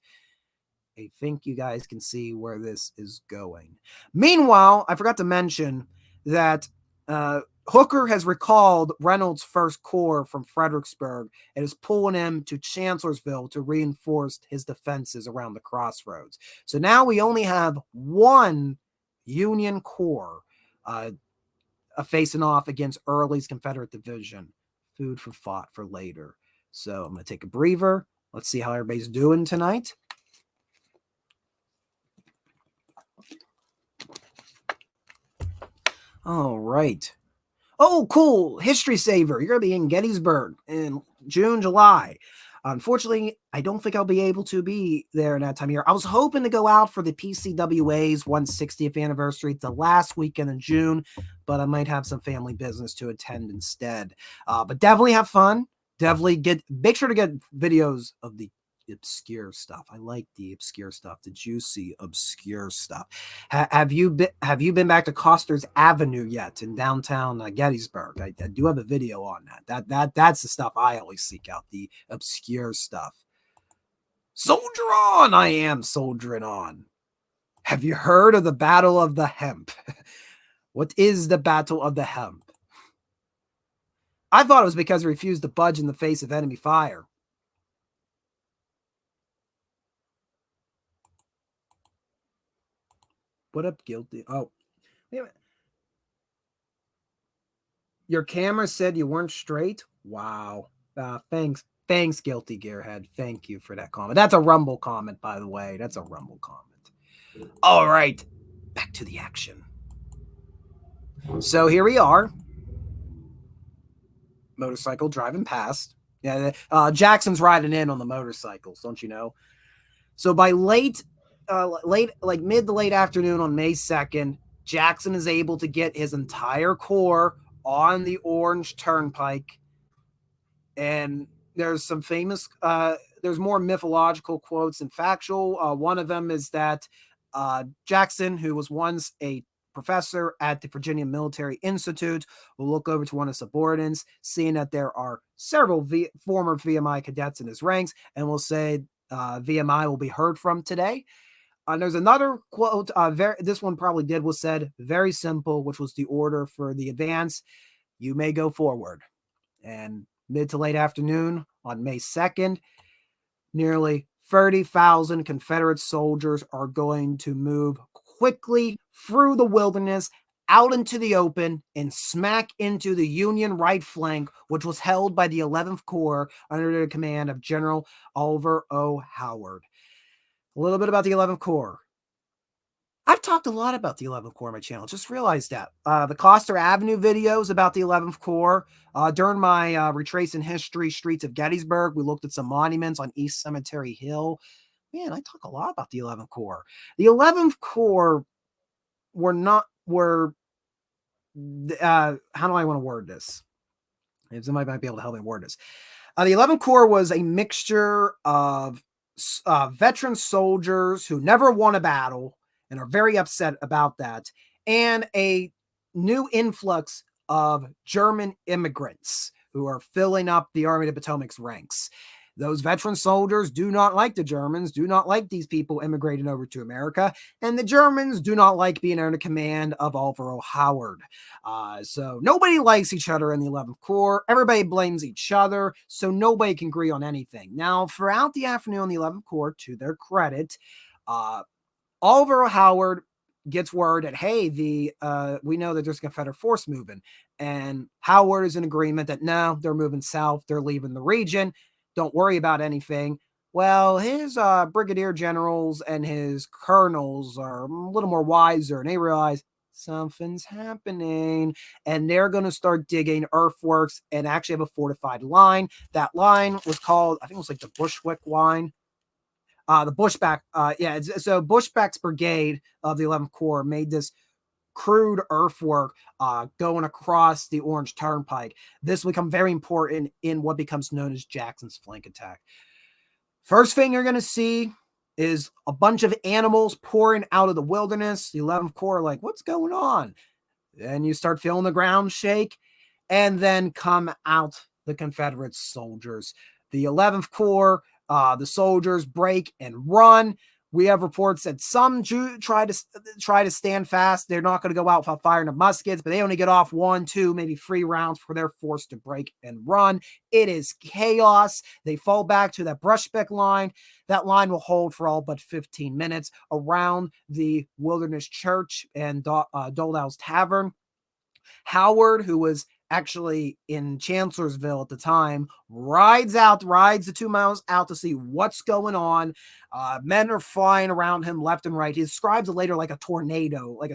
I think you guys can see where this is going. Meanwhile, I forgot to mention that Hooker has recalled Reynolds' 1st Corps from Fredericksburg and is pulling him to Chancellorsville to reinforce his defenses around the crossroads. So now we only have one Union Corps facing off against Early's Confederate division. Food for thought for later. So I'm going to take a breather. Let's see how everybody's doing tonight. All right. Oh, cool. History saver. You're going to be in Gettysburg in June, July. Unfortunately, I don't think I'll be able to be there in that time of year. I was hoping to go out for the PCWA's 160th anniversary the last weekend in June, but I might have some family business to attend instead. But definitely have fun. Definitely make sure to get videos of the obscure stuff. I like the obscure stuff, the juicy obscure stuff. Have you been back to Coster's Avenue yet in downtown Gettysburg? I do have a video on that. That's the stuff I always seek out, the obscure stuff. Soldier on! I am soldiering on. Have you heard of the Battle of the Hemp? What is the Battle of the Hemp? I thought it was because he refused to budge in the face of enemy fire. What up, Guilty? Oh, wait a minute. Your camera said you weren't straight? Wow. Thanks, Guilty Gearhead. Thank you for that comment. That's a Rumble comment, by the way. That's a Rumble comment. All right. Back to the action. So here we are. Motorcycle driving past. Yeah, Jackson's riding in on the motorcycles, don't you know? So by late, like mid to late afternoon on May 2nd, Jackson is able to get his entire corps on the Orange Turnpike. And there's some famous, there's more mythological quotes than factual. One of them is that Jackson, who was once a professor at the Virginia Military Institute, will look over to one of his subordinates, seeing that there are several former VMI cadets in his ranks, and will say, VMI will be heard from today. There's another quote, this one probably was said, very simple, which was the order for the advance. You may go forward. And mid to late afternoon on May 2nd, nearly 30,000 Confederate soldiers are going to move quickly through the wilderness out into the open and smack into the Union right flank, which was held by the 11th Corps under the command of General Oliver O. Howard. A little bit about the 11th Corps. I've talked a lot about the 11th Corps on my channel. Just realized that. The Coster Avenue videos about the 11th Corps. During my Retracing History Streets of Gettysburg, we looked at some monuments on East Cemetery Hill. Man, I talk a lot about the 11th Corps. The 11th Corps how do I want to word this? Somebody might be able to help me word this. The 11th Corps was a mixture of veteran soldiers who never won a battle and are very upset about that, and a new influx of German immigrants who are filling up the Army of the Potomac's ranks. Those veteran soldiers do not like the Germans, do not like these people immigrating over to America, and the Germans do not like being under command of Oliver O. Howard. So nobody likes each other in the 11th Corps. Everybody blames each other, so nobody can agree on anything. Now, throughout the afternoon, the 11th Corps, to their credit, Oliver O. Howard gets word that, hey, we know that there's a Confederate force moving, and Howard is in agreement that no, they're moving south, they're leaving the region. Don't worry about anything. Well, his brigadier generals and his colonels are a little more wiser, and they realize something's happening, and they're going to start digging earthworks and actually have a fortified line. That line was called, I think it was like the Bushwick line. The Bushback, so Bushback's brigade of the 11th Corps made this crude earthwork going across the Orange Turnpike. This will become very important in what becomes known as Jackson's flank attack. First thing you're going to see is a bunch of animals pouring out of the wilderness. The 11th Corps are like, what's going on? Then you start feeling the ground shake, and then come out the Confederate soldiers. The 11th Corps, the soldiers break and run. We have reports that some try to stand fast. They're not going to go out without firing the muskets, but they only get off 1, 2, maybe 3 rounds before they're forced to break and run. It is chaos. They fall back to that brushback line. That line will hold for all but 15 minutes around the Wilderness Church and Doldall's Tavern. Howard, who was actually in Chancellorsville at the time, rides the 2 miles out to see what's going on. Men are flying around him left and right. He describes it later like a tornado, like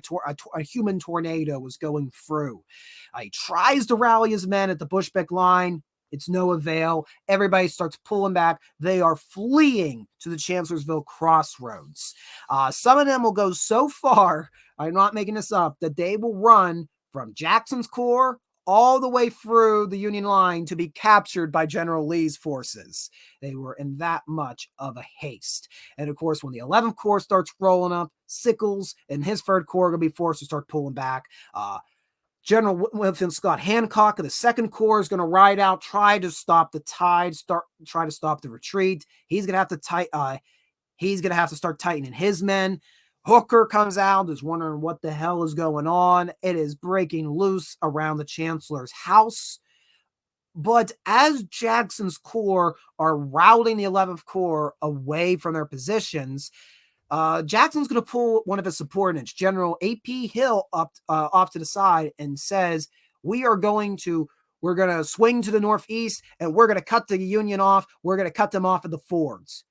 a human tornado was going through. He tries to rally his men at the Bushbeck line. It's no avail. Everybody starts pulling back. They are fleeing to the Chancellorsville crossroads. Some of them will go so far, I'm not making this up, that they will run from Jackson's Corps all the way through the Union line to be captured by General Lee's forces. They were in that much of a haste. And of course, when the 11th Corps starts rolling up, Sickles and his 3rd Corps are going to be forced to start pulling back. General Winfield Scott Hancock of the 2nd Corps is going to ride out, try to stop the tide, try to stop the retreat. He's going to have to start tightening his men. Hooker comes out, is wondering what the hell is going on. It is breaking loose around the Chancellor's house. But as Jackson's Corps are routing the 11th Corps away from their positions, Jackson's going to pull one of his subordinates, General A.P. Hill, up off to the side and says, we're going to swing to the northeast and we're going to cut the Union off. We're going to cut them off at the fords.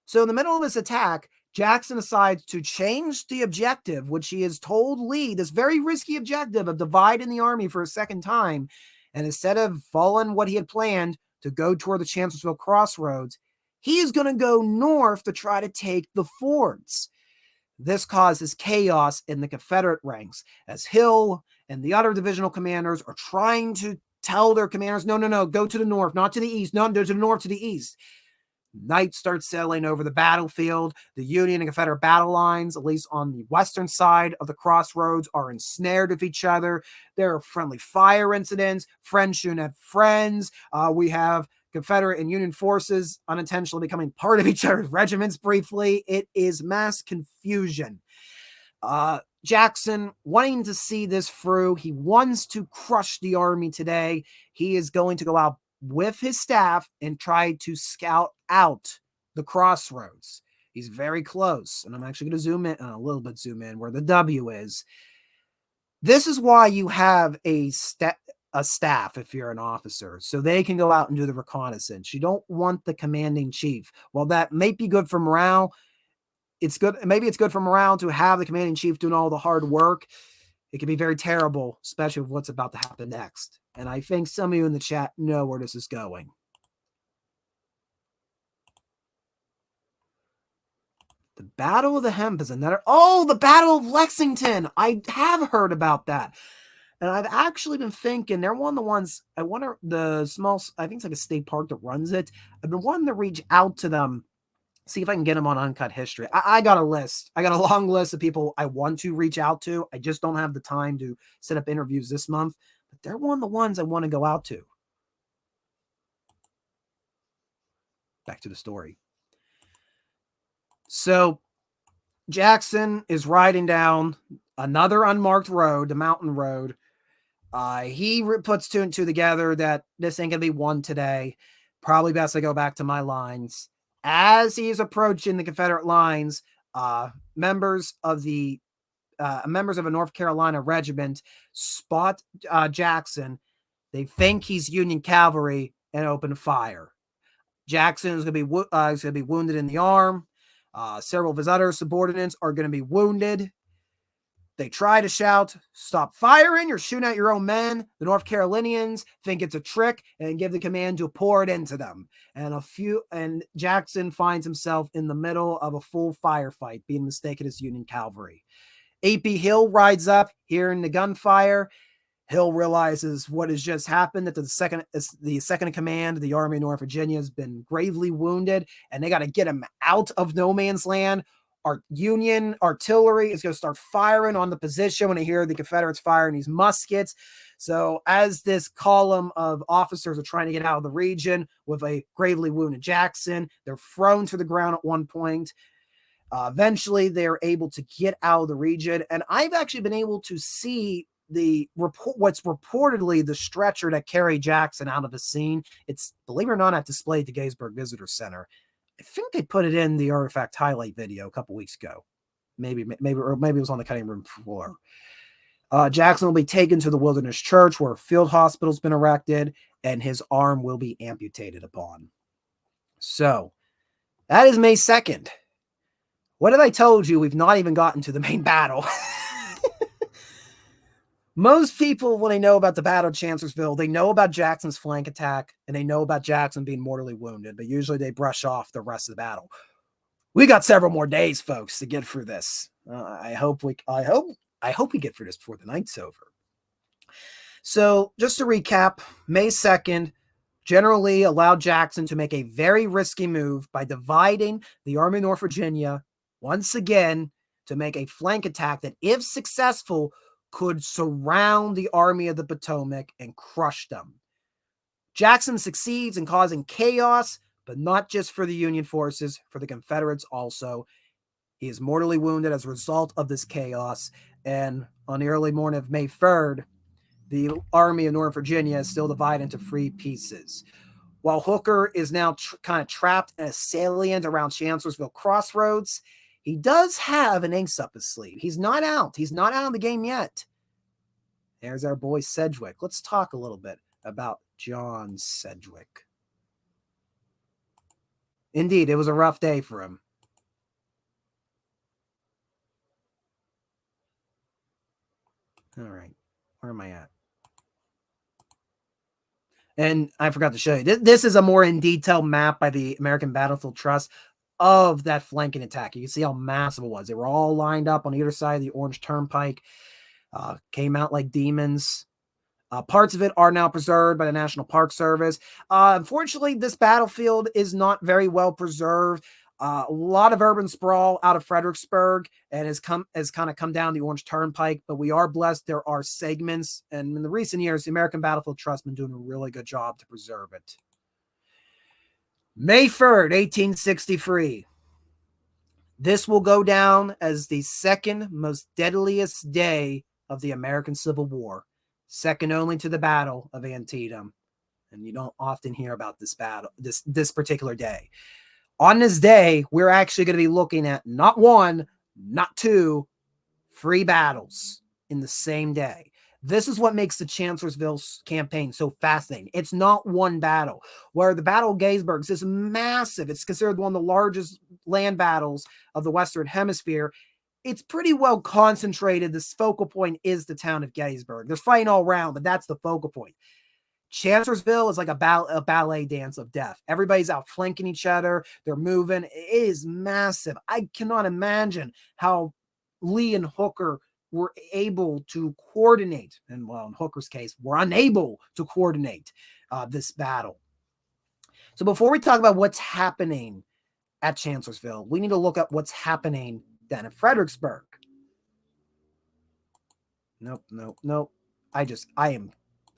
So in the middle of this attack, Jackson decides to change the objective, which he has told Lee, this very risky objective of dividing the army for a second time. And instead of following what he had planned to go toward the Chancellorsville crossroads, he is going to go north to try to take the fords. This causes chaos in the Confederate ranks as Hill and the other divisional commanders are trying to tell their commanders, no, go to the north, not to the east, no, to the north, to the east. Night starts settling over the battlefield. The Union and Confederate battle lines, at least on the western side of the crossroads, are ensnared with each other. There are friendly fire incidents, friends shooting at friends. We have Confederate and Union forces unintentionally becoming part of each other's regiments briefly. It is mass confusion. Jackson, wanting to see this through, he wants to crush the army today. He is going to go out with his staff and try to scout out the crossroads. He's very close, and I'm actually going to zoom in where the W is. This is why you have a staff if you're an officer, so they can go out and do the reconnaissance. You don't want the commanding chief. While that may be good for morale, maybe it's good for morale to have the commanding chief doing all the hard work. It can be very terrible, especially with what's about to happen next. And I think some of you in the chat know where this is going. The Battle of the Hemp is another. Oh, the Battle of Lexington. I have heard about that. And I've actually been thinking, they're one of the ones, I wonder, the small, I think it's like a state park that runs it. I've been wanting to reach out to them, see if I can get them on Uncut History. I got a list. I got a long list of people I want to reach out to. I just don't have the time to set up interviews this month. But they're one of the ones I want to go out to. Back to the story. So Jackson is riding down another unmarked road, the mountain road. He puts two and two together that this ain't going to be won today. Probably best I go back to my lines. As he is approaching the Confederate lines, members of a North Carolina regiment spot Jackson. They think he's Union cavalry and open fire. Jackson is going to be wounded in the arm. Several of his other subordinates are going to be wounded. They try to shout, "Stop firing, you're shooting at your own men." The North Carolinians think it's a trick and give the command to pour it into them. And Jackson finds himself in the middle of a full firefight, being mistaken as Union cavalry. A.P. Hill rides up, hearing the gunfire. Hill realizes what has just happened, that the second in command of the Army of North Virginia has been gravely wounded, and they got to get him out of no man's land. Our Union artillery is going to start firing on the position when they hear the Confederates firing these muskets. So as this column of officers are trying to get out of the region with a gravely wounded Jackson, they're thrown to the ground at one point. Eventually, they're able to get out of the region. And I've actually been able to see what's reportedly the stretcher that carried Jackson out of the scene. It's, believe it or not, displayed at the Gettysburg Visitor Center. I think they put it in the artifact highlight video a couple weeks ago. Maybe it was on the cutting room floor. Jackson will be taken to the Wilderness Church, where a field hospital's been erected, and his arm will be amputated upon. So that is May 2nd. What have I told you? We've not even gotten to the main battle. Most people, when they know about the Battle of Chancellorsville, they know about Jackson's flank attack, and they know about Jackson being mortally wounded, but usually they brush off the rest of the battle. We got several more days, folks, to get through this. I hope we get through this before the night's over. So, just to recap, May 2nd, General Lee allowed Jackson to make a very risky move by dividing the Army of North Virginia once again to make a flank attack that, if successful, could surround the Army of the Potomac and crush them. Jackson succeeds in causing chaos, but not just for the Union forces, for the Confederates also. He is mortally wounded as a result of this chaos, and on the early morning of May 3rd, the Army of North Virginia is still divided into 3 pieces. While Hooker is now kind of trapped in a salient around Chancellorsville Crossroads, he does have an ace up his sleeve. He's not out. He's not out of the game yet. There's our boy Sedgwick. Let's talk a little bit about John Sedgwick. Indeed, it was a rough day for him. All right, where am I at? And I forgot to show you. This is a more in detail map by the American Battlefield Trust of that flanking attack. You can see how massive it was. They were all lined up on either side of the Orange Turnpike. Came out like demons. Parts of it are now preserved by the National Park Service. Unfortunately, this battlefield is not very well preserved. A lot of urban sprawl out of Fredericksburg and has kind of come down the Orange Turnpike, but we are blessed. There are segments, and in the recent years, the American Battlefield Trust has been doing a really good job to preserve it. May 3rd, 1863. This will go down as the second most deadliest day of the American Civil War, second only to the Battle of Antietam. And you don't often hear about this battle, this particular day. On this day, we're actually going to be looking at not one, not two, 3 battles in the same day. This is what makes the Chancellorsville campaign so fascinating. It's not one battle. Where the Battle of Gettysburg is massive. It's considered one of the largest land battles of the Western Hemisphere. It's pretty well concentrated. This focal point is the town of Gettysburg. There's fighting all around, but that's the focal point. Chancellorsville is like a ballet dance of death. Everybody's out flanking each other. They're moving. It is massive. I cannot imagine how Lee and Hooker were able to coordinate. And well, in Hooker's case, were unable to coordinate this battle. So before we talk about what's happening at Chancellorsville, we need to look at what's happening down at Fredericksburg. Nope.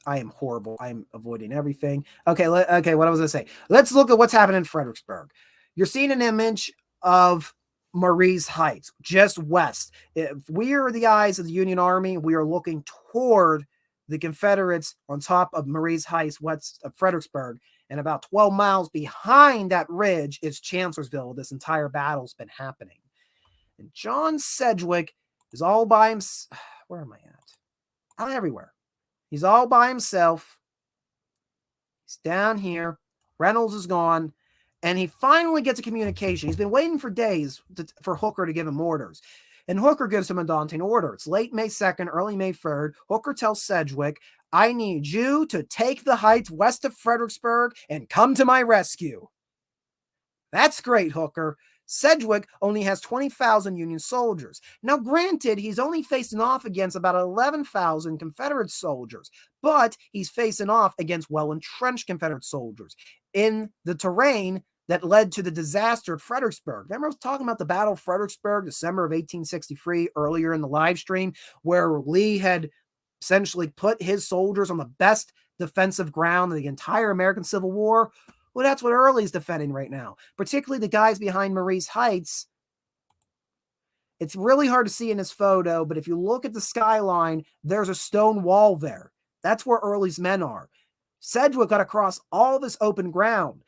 I am horrible. I'm avoiding everything. Okay, what I was going to say. Let's look at what's happening in Fredericksburg. You're seeing an image of Marye's Heights, just west. If we are the eyes of the Union Army, we are looking toward the Confederates on top of Marye's Heights, west of Fredericksburg. And about 12 miles behind that ridge is Chancellorsville. This entire battle's been happening. And John Sedgwick is all by himself. Where am I at? I'm everywhere. He's all by himself. He's down here. Reynolds is gone. And he finally gets a communication. He's been waiting for days for Hooker to give him orders. And Hooker gives him a daunting order. It's late May 2nd, early May 3rd. Hooker tells Sedgwick, I need you to take the heights west of Fredericksburg and come to my rescue. That's great, Hooker. Sedgwick only has 20,000 Union soldiers. Now, granted, he's only facing off against about 11,000 Confederate soldiers, but he's facing off against well-entrenched Confederate soldiers in the terrain that led to the disaster at Fredericksburg. Remember I was talking about the Battle of Fredericksburg, December of 1863, earlier in the live stream, where Lee had essentially put his soldiers on the best defensive ground of the entire American Civil War? Well, that's what Early's defending right now, particularly the guys behind Marye's Heights. It's really hard to see in this photo, but if you look at the skyline, there's a stone wall there. That's where Early's men are. Sedgwick got across all this open ground.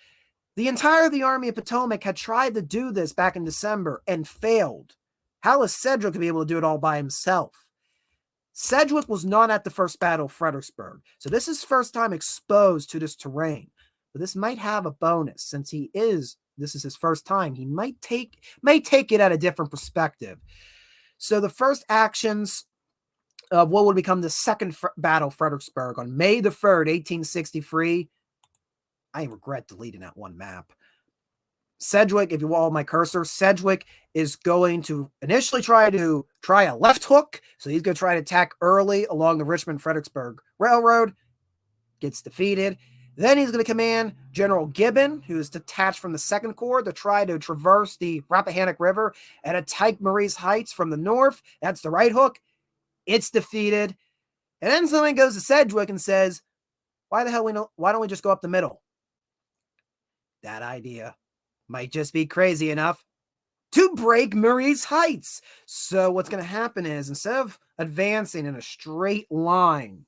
The entire of the Army of Potomac had tried to do this back in December and failed. How is Sedgwick to be able to do it all by himself? Sedgwick was not at the first Battle of Fredericksburg, so this is his first time exposed to this terrain. But this might have a bonus since this is his first time. He may take it at a different perspective. So the first actions of what would become the second Battle of Fredericksburg on May the 3rd, 1863. I regret deleting that one map. Sedgwick, if you follow my cursor, Sedgwick is going to initially try a left hook. So he's going to try to attack Early along the Richmond-Fredericksburg Railroad. Gets defeated. Then he's going to command General Gibbon, who is detached from the 2nd Corps, to try to traverse the Rappahannock River and attack Marye's Heights from the north. That's the right hook. It's defeated. And then someone goes to Sedgwick and says, why don't we just go up the middle? That idea might just be crazy enough to break Marye's Heights. So what's going to happen is, instead of advancing in a straight line,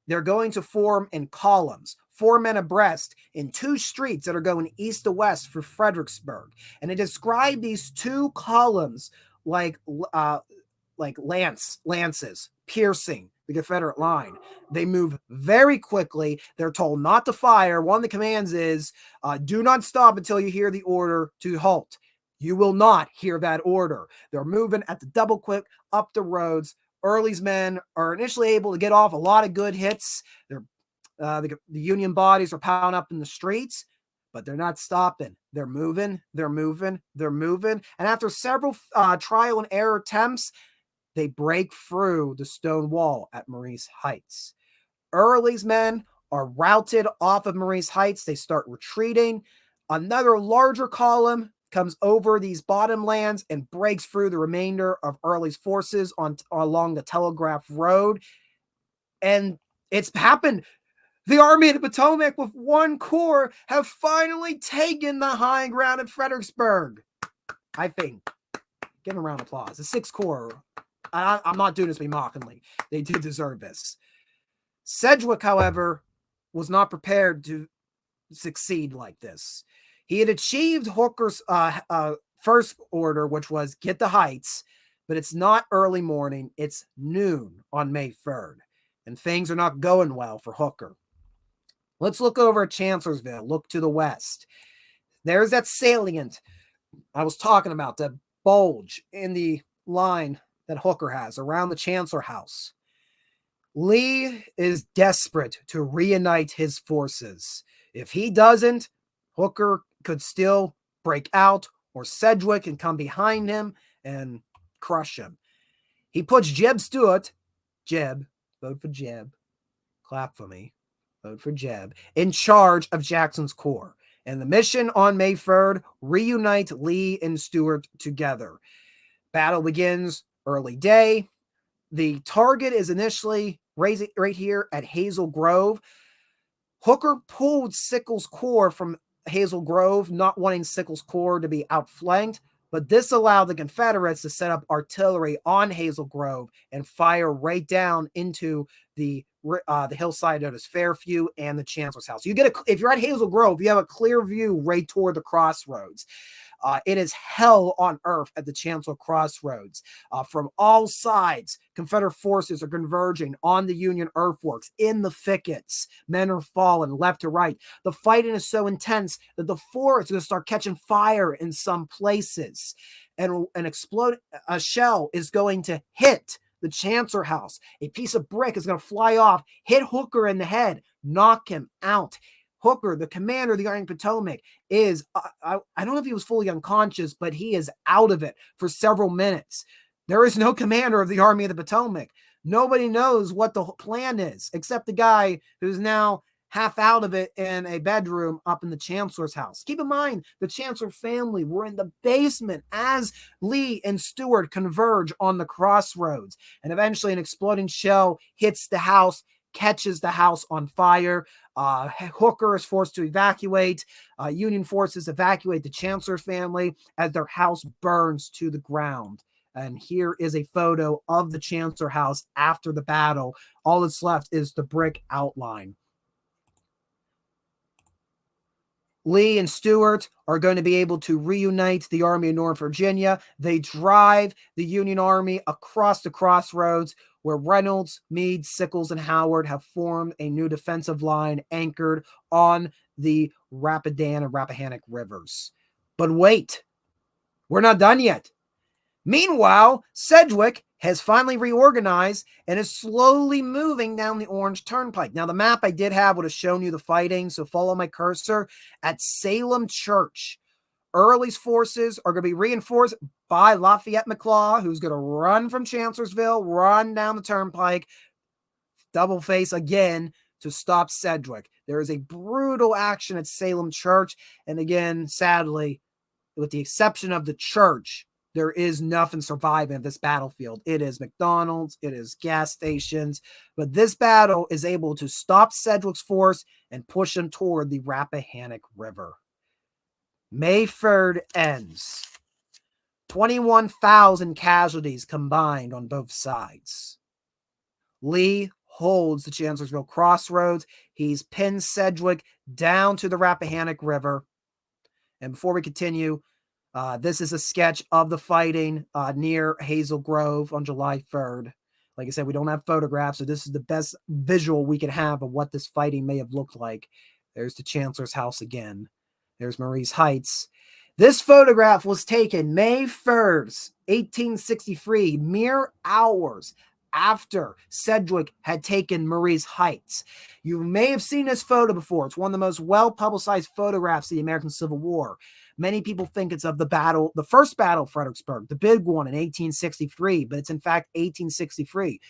they're going to form in columns. 4 men abreast in 2 streets that are going east to west for Fredericksburg. And it described these 2 columns like lances piercing the Confederate line. They move very quickly. They're told not to fire. One of the commands is, do not stop until you hear the order to halt. You will not hear that order. They're moving at the double quick up the roads. Early's men are initially able to get off a lot of good hits. The Union bodies are piling up in the streets, but they're not stopping. They're moving. And after several trial and error attempts, they break through the stone wall at Marye's Heights. Early's men are routed off of Marye's Heights. They start retreating. Another larger column comes over these bottomlands and breaks through the remainder of Early's forces along the Telegraph Road. And it's happened. The Army of the Potomac with 1 corps have finally taken the high ground at Fredericksburg. I think. Give them a round of applause. The 6th Corps. I'm not doing this to be mockingly. They did deserve this. Sedgwick, however, was not prepared to succeed like this. He had achieved Hooker's first order, which was get the heights, but it's not early morning. It's noon on May 3rd, and things are not going well for Hooker. Let's look over at Chancellorsville. Look to the west. There's that salient I was talking about, that bulge in the line that Hooker has around the Chancellor House. Lee is desperate to reunite his forces. If he doesn't, Hooker could still break out, or Sedgwick can come behind him and crush him. He puts Jeb Stuart, vote for Jeb, clap for me, vote for Jeb, in charge of Jackson's corps. And the mission on May 3rd, reunite Lee and Stuart together. Battle begins early day. The target is initially right here at Hazel Grove. Hooker pulled Sickles' corps from Hazel Grove, not wanting Sickles' corps to be outflanked, but this allowed the Confederates to set up artillery on Hazel Grove and fire right down into the hillside known as Fairview and the Chancellor's House. If you're at Hazel Grove, you have a clear view right toward the crossroads. It is hell on earth at the Chancellor Crossroads. From all sides, Confederate forces are converging on the Union earthworks, in the thickets. Men are falling left to right. The fighting is so intense that the fort is going to start catching fire in some places. And a shell is going to hit the Chancellor House. A piece of brick is going to fly off, hit Hooker in the head, knock him out. Hooker, the commander of the Army of the Potomac, is, I don't know if he was fully unconscious, but he is out of it for several minutes. There is no commander of the Army of the Potomac. Nobody knows what the plan is, except the guy who's now half out of it in a bedroom up in the Chancellor's house. Keep in mind, the Chancellor family were in the basement as Lee and Stuart converge on the crossroads. And eventually an exploding shell hits the house, catches the house on fire. Hooker is forced to evacuate. Union forces evacuate the Chancellor family as their house burns to the ground. And here is a photo of the Chancellor House after the battle. All that's left is the brick outline. Lee and Stuart are going to be able to reunite the Army of Northern Virginia. They drive the Union Army across the crossroads where Reynolds, Meade, Sickles, and Howard have formed a new defensive line anchored on the Rapidan and Rappahannock rivers. But wait, we're not done yet. Meanwhile, Sedgwick has finally reorganized and is slowly moving down the Orange Turnpike. Now, the map I did have would have shown you the fighting, so follow my cursor. At Salem Church, Early's forces are going to be reinforced by Lafayette McLaw, who's going to run from Chancellorsville, run down the turnpike, double face again to stop Sedgwick. There is a brutal action at Salem Church, and again, sadly, with the exception of the church, there is nothing surviving this battlefield. It is McDonald's, it is gas stations, but this battle is able to stop Sedgwick's force and push him toward the Rappahannock River. May 3rd ends. 21,000 casualties combined on both sides. Lee holds the Chancellorsville crossroads. He's pinned Sedgwick down to the Rappahannock River. And before we continue, this is a sketch of the fighting near Hazel Grove on July 3rd. Like I said, we don't have photographs, so this is the best visual we can have of what this fighting may have looked like. There's the Chancellor's house again. There's Marye's Heights. This photograph was taken May 1st, 1863, mere hours after Sedgwick had taken Marye's Heights. You may have seen this photo before. It's one of the most well-publicized photographs of the American Civil War. Many people think it's of the first battle of Fredericksburg, the big one in 1863, but it's in fact 1863.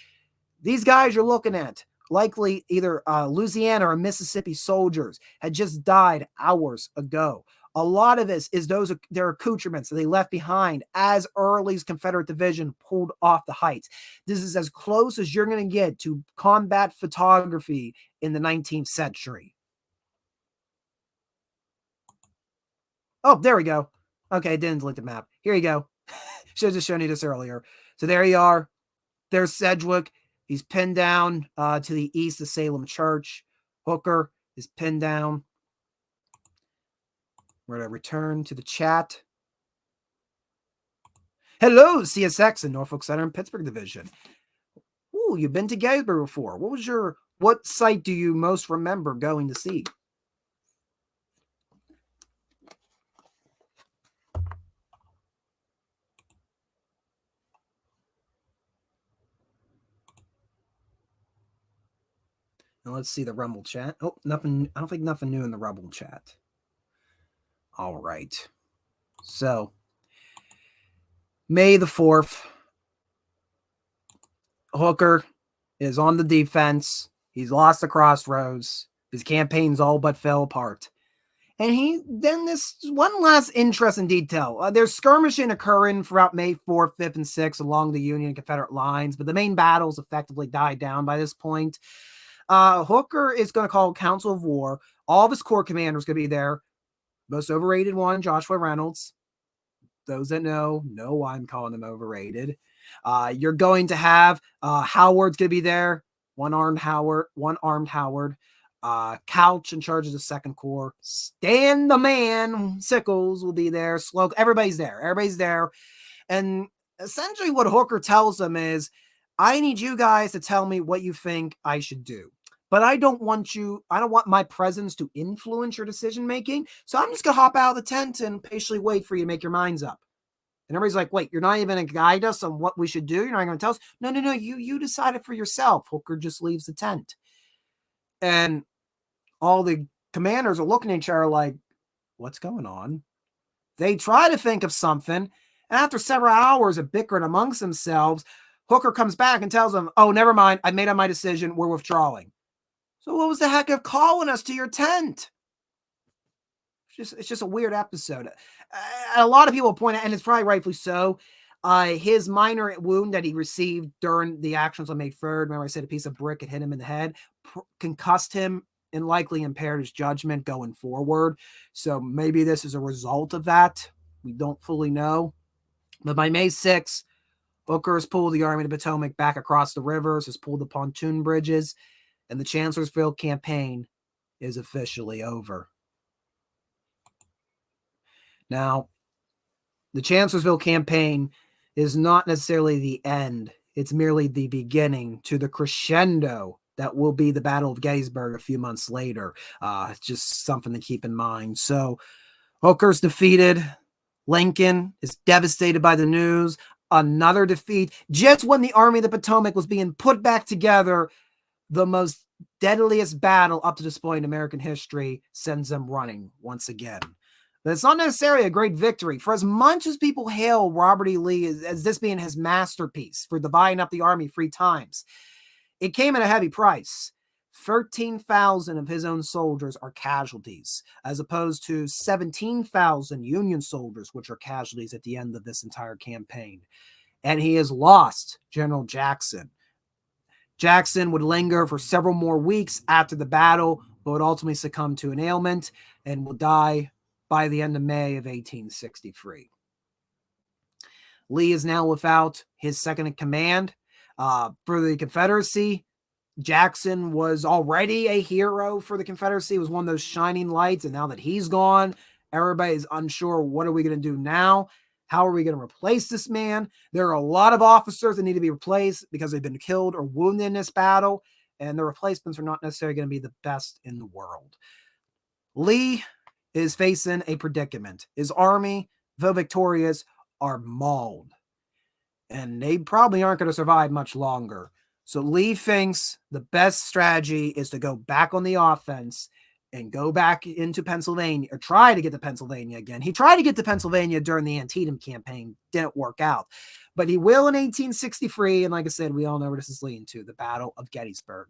These guys you're looking at, likely either Louisiana or Mississippi soldiers, had just died hours ago. A lot of this is their accoutrements that they left behind as Early's Confederate division pulled off the heights. This is as close as you're going to get to combat photography in the 19th century. Oh, there we go. Okay, I didn't delete the map. Here you go. Should have just shown you this earlier. So there you are. There's Sedgwick. He's pinned down to the east of Salem Church. Hooker is pinned down. We're going to return to the chat. Hello, CSX in Norfolk Southern and Pittsburgh Division. Ooh, you've been to Gettysburg before. What site do you most remember going to see? And let's see the Rumble chat. Oh, nothing. I don't think nothing new in the Rumble chat. All right. So, May the 4th, Hooker is on the defense. He's lost the crossroads. His campaign's all but fell apart. And this one last interesting detail. There's skirmishing occurring throughout May 4th, 5th, and 6th along the Union and Confederate lines, but the main battles effectively died down by this point. Hooker is going to call a council of war. All of his corps commanders going to be there. Most overrated one, Joshua Reynolds. Those that know why I'm calling him overrated. You're going to have Howard's going to be there. One-armed Howard. Couch in charge of the Second Corps. Stan the Man Sickles will be there. Sloan, everybody's there. And essentially what Hooker tells them is, I need you guys to tell me what you think I should do. But I don't want my presence to influence your decision making. So I'm just going to hop out of the tent and patiently wait for you to make your minds up. And everybody's like, wait, you're not even going to guide us on what we should do? You're not going to tell us? No, you decide it for yourself. Hooker just leaves the tent. And all the commanders are looking at each other like, what's going on? They try to think of something. And after several hours of bickering amongst themselves, Hooker comes back and tells them, oh, never mind. I made up my decision. We're withdrawing. So what was the heck of calling us to your tent? It's just a weird episode. A lot of people point out, and it's probably rightfully so, his minor wound that he received during the actions on May 3rd, remember I said a piece of brick had hit him in the head, concussed him and likely impaired his judgment going forward. So maybe this is a result of that. We don't fully know. But by May 6th, Hooker has pulled the Army of the Potomac back across the rivers, has pulled the pontoon bridges, and the Chancellorsville campaign is officially over. Now, the Chancellorsville campaign is not necessarily the end. It's merely the beginning to the crescendo that will be the Battle of Gettysburg a few months later. It's just something to keep in mind. So, Hooker's defeated. Lincoln is devastated by the news. Another defeat. Just when the Army of the Potomac was being put back together, the most deadliest battle up to this point in American history sends them running once again. But it's not necessarily a great victory. For as much as people hail Robert E. Lee as this being his masterpiece for dividing up the Army 3 times, it came at a heavy price. 13,000 of his own soldiers are casualties, as opposed to 17,000 Union soldiers, which are casualties at the end of this entire campaign. And he has lost General Jackson. Jackson would linger for several more weeks after the battle, but would ultimately succumb to an ailment and will die by the end of May of 1863. Lee is now without his second in command. For the Confederacy, Jackson was already a hero for the Confederacy, was one of those shining lights. And now that he's gone, everybody's unsure. What are we going to do now? How are we going to replace this man? There are a lot of officers that need to be replaced because they've been killed or wounded in this battle. And the replacements are not necessarily going to be the best in the world. Lee is facing a predicament. His army, though victorious, are mauled. And they probably aren't going to survive much longer. So Lee thinks the best strategy is to go back on the offense and go back into Pennsylvania, or try to get to Pennsylvania again. He tried to get to Pennsylvania during the Antietam campaign, didn't work out. But he will in 1863, and like I said, we all know where this is leading to, the Battle of Gettysburg.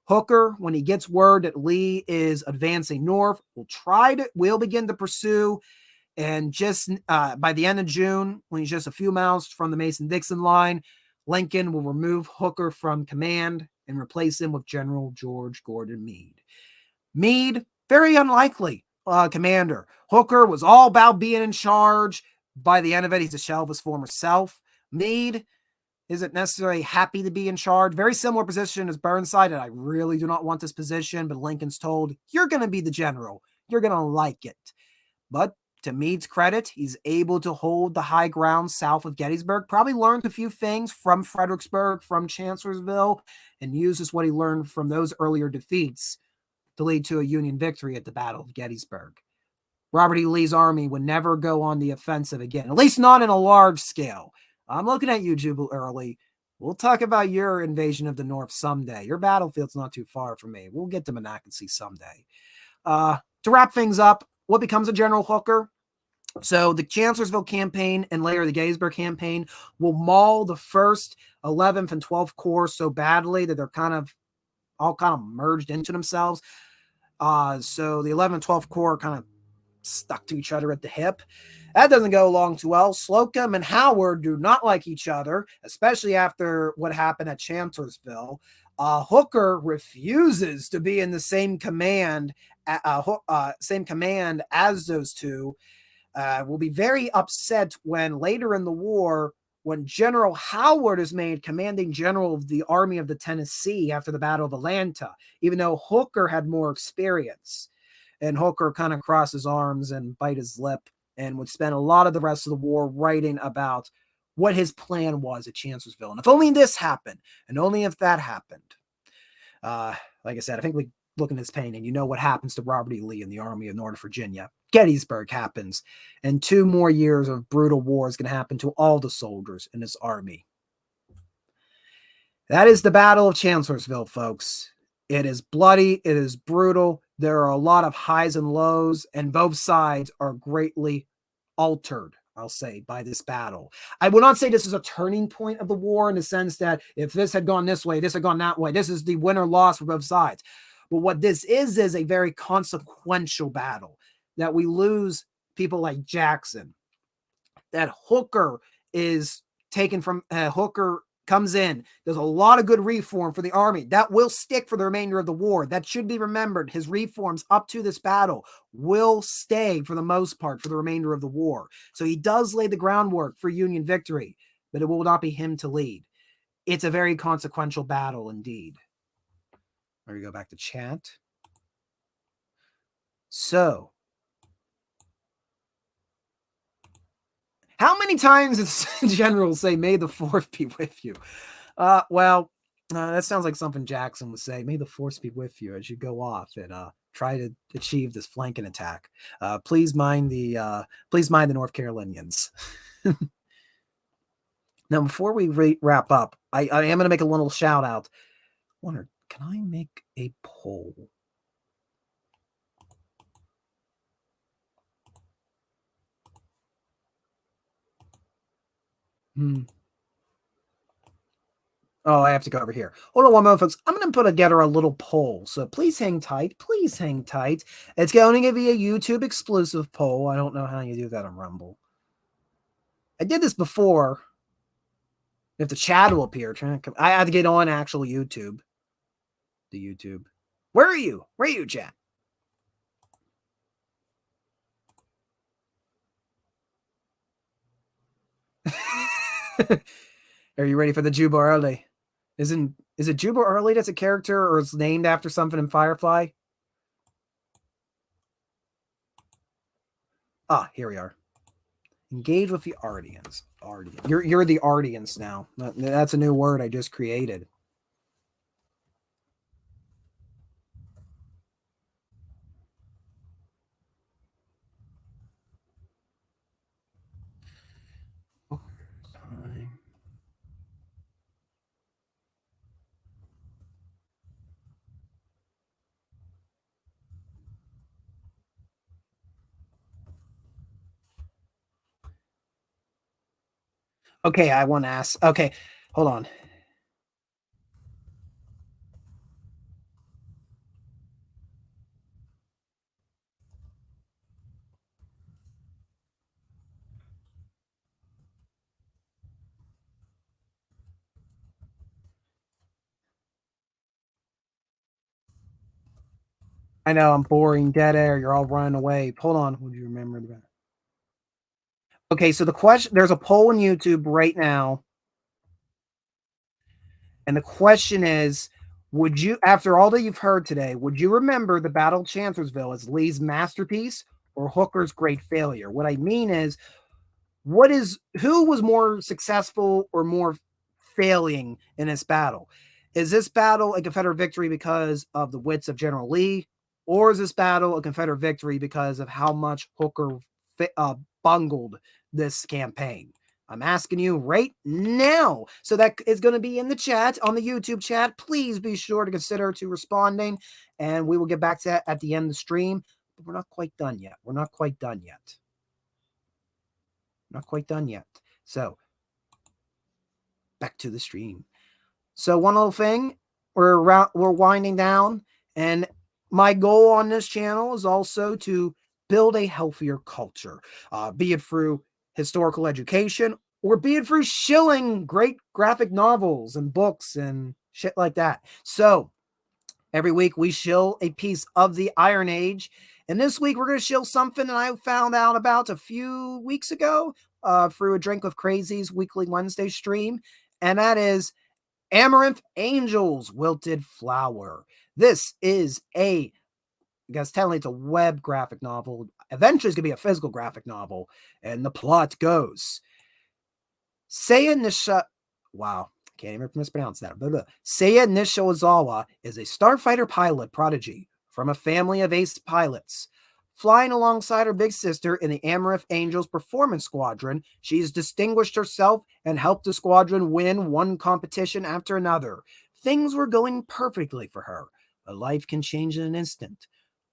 Hooker, when he gets word that Lee is advancing north, will begin to pursue. And just by the end of June, when he's just a few miles from the Mason-Dixon line, Lincoln will remove Hooker from command and replace him with General George Gordon Meade. Meade, very unlikely commander. Hooker was all about being in charge. By the end of it, he's a shell of his former self. Meade isn't necessarily happy to be in charge. Very similar position as Burnside, and I really do not want this position, but Lincoln's told, you're going to be the general. You're going to like it. But to Meade's credit, he's able to hold the high ground south of Gettysburg, probably learned a few things from Fredericksburg, from Chancellorsville, and uses what he learned from those earlier defeats to lead to a Union victory at the Battle of Gettysburg. Robert E. Lee's army would never go on the offensive again, at least not in a large scale. I'm looking at you, Jubal Early. We'll talk about your invasion of the North someday. Your battlefield's not too far from me. We'll get to Monacacy someday. To wrap things up, what becomes of General Hooker? So the Chancellorsville campaign and later the Gettysburg campaign will maul the 1st, 11th, and 12th Corps so badly that they're all merged into themselves. So the 11th and 12th Corps kind of stuck to each other at the hip. That doesn't go along too well. Slocum and Howard do not like each other, especially after what happened at Chancellorsville. Hooker refuses to be in the same command as those two. Will be very upset when later in the war, when General Howard is made commanding general of the Army of the Tennessee after the Battle of Atlanta, even though Hooker had more experience. And Hooker kind of crossed his arms and bite his lip and would spend a lot of the rest of the war writing about what his plan was at Chancellorsville. And if only this happened, and only if that happened. Like I said, I think we look at this painting, you know what happens to Robert E. Lee in the Army of Northern Virginia. Gettysburg happens, and 2 more years of brutal war is going to happen to all the soldiers in this army. That is the Battle of Chancellorsville, folks. It is bloody, it is brutal. There are a lot of highs and lows, and both sides are greatly altered, I'll say, by this battle. I will not say this is a turning point of the war in the sense that if this had gone this way, this had gone that way, this is the win or loss for both sides. But what this is a very consequential battle, that we lose people like Jackson, that Hooker is taken from, Hooker comes in, there's a lot of good reform for the army that will stick for the remainder of the war. That should be remembered. His reforms up to this battle will stay for the most part for the remainder of the war. So he does lay the groundwork for Union victory, but it will not be him to lead. It's a very consequential battle indeed. There we go, back to chat. So, how many times does General say, "May the 4th be with you"? That sounds like something Jackson would say. "May the force be with you" as you go off and try to achieve this flanking attack. Please mind the North Carolinians. Now, before we wrap up, I am going to make a little shout out. Wonder, can I make a poll? Oh, I have to go over here. Hold on one moment, folks. I'm going to put together a little poll. So please hang tight. Please hang tight. It's going to be a YouTube exclusive poll. I don't know how you do that on Rumble. I did this before. If the chat will appear, I have to get on actual YouTube. The YouTube. Where are you? Where are you, chat? Are you ready for the Juba early? Is it Juba Early that's a character or is named after something in Firefly? Ah, here we are. Engage with the Ardians. Ardian. You're the Ardians now. That's a new word I just created. Okay, I want to ask. Okay, hold on. I know I'm boring, dead air. You're all running away. Hold on. Would you remember that? Okay, so the question there's a poll on YouTube right now, and the question is, would you, after all that you've heard today, would you remember the Battle of Chancellorsville as Lee's masterpiece or Hooker's great failure? What I mean is, who was more successful or more failing in this battle? Is this battle a Confederate victory because of the wits of General Lee, or is this battle a Confederate victory because of how much Hooker bungled this campaign? I'm asking you right now. So that is going to be in the chat, on the YouTube chat. Please be sure to consider to responding, and we will get back to that at the end of the stream. But we're not quite done yet. We're not quite done yet. Not quite done yet. So back to the stream. So one little thing, we're winding down, and my goal on this channel is also to build a healthier culture, be it through historical education or be it through shilling great graphic novels and books and shit like that. So every week we shill a piece of the Iron Age. And this week we're going to shill something that I found out about a few weeks ago through a Drink with Crazies weekly Wednesday stream. And that is Amaranth Angel's Wilted Flower. This is I guess technically it's a web graphic novel. Eventually it's going to be a physical graphic novel. And the plot goes, Seiya Nisha... Wow. Can't even mispronounce that. Seiya Nishizawa is a starfighter pilot prodigy from a family of ace pilots. Flying alongside her big sister in the Amaranth Angels Performance Squadron, she's distinguished herself and helped the squadron win one competition after another. Things were going perfectly for her, but life can change in an instant.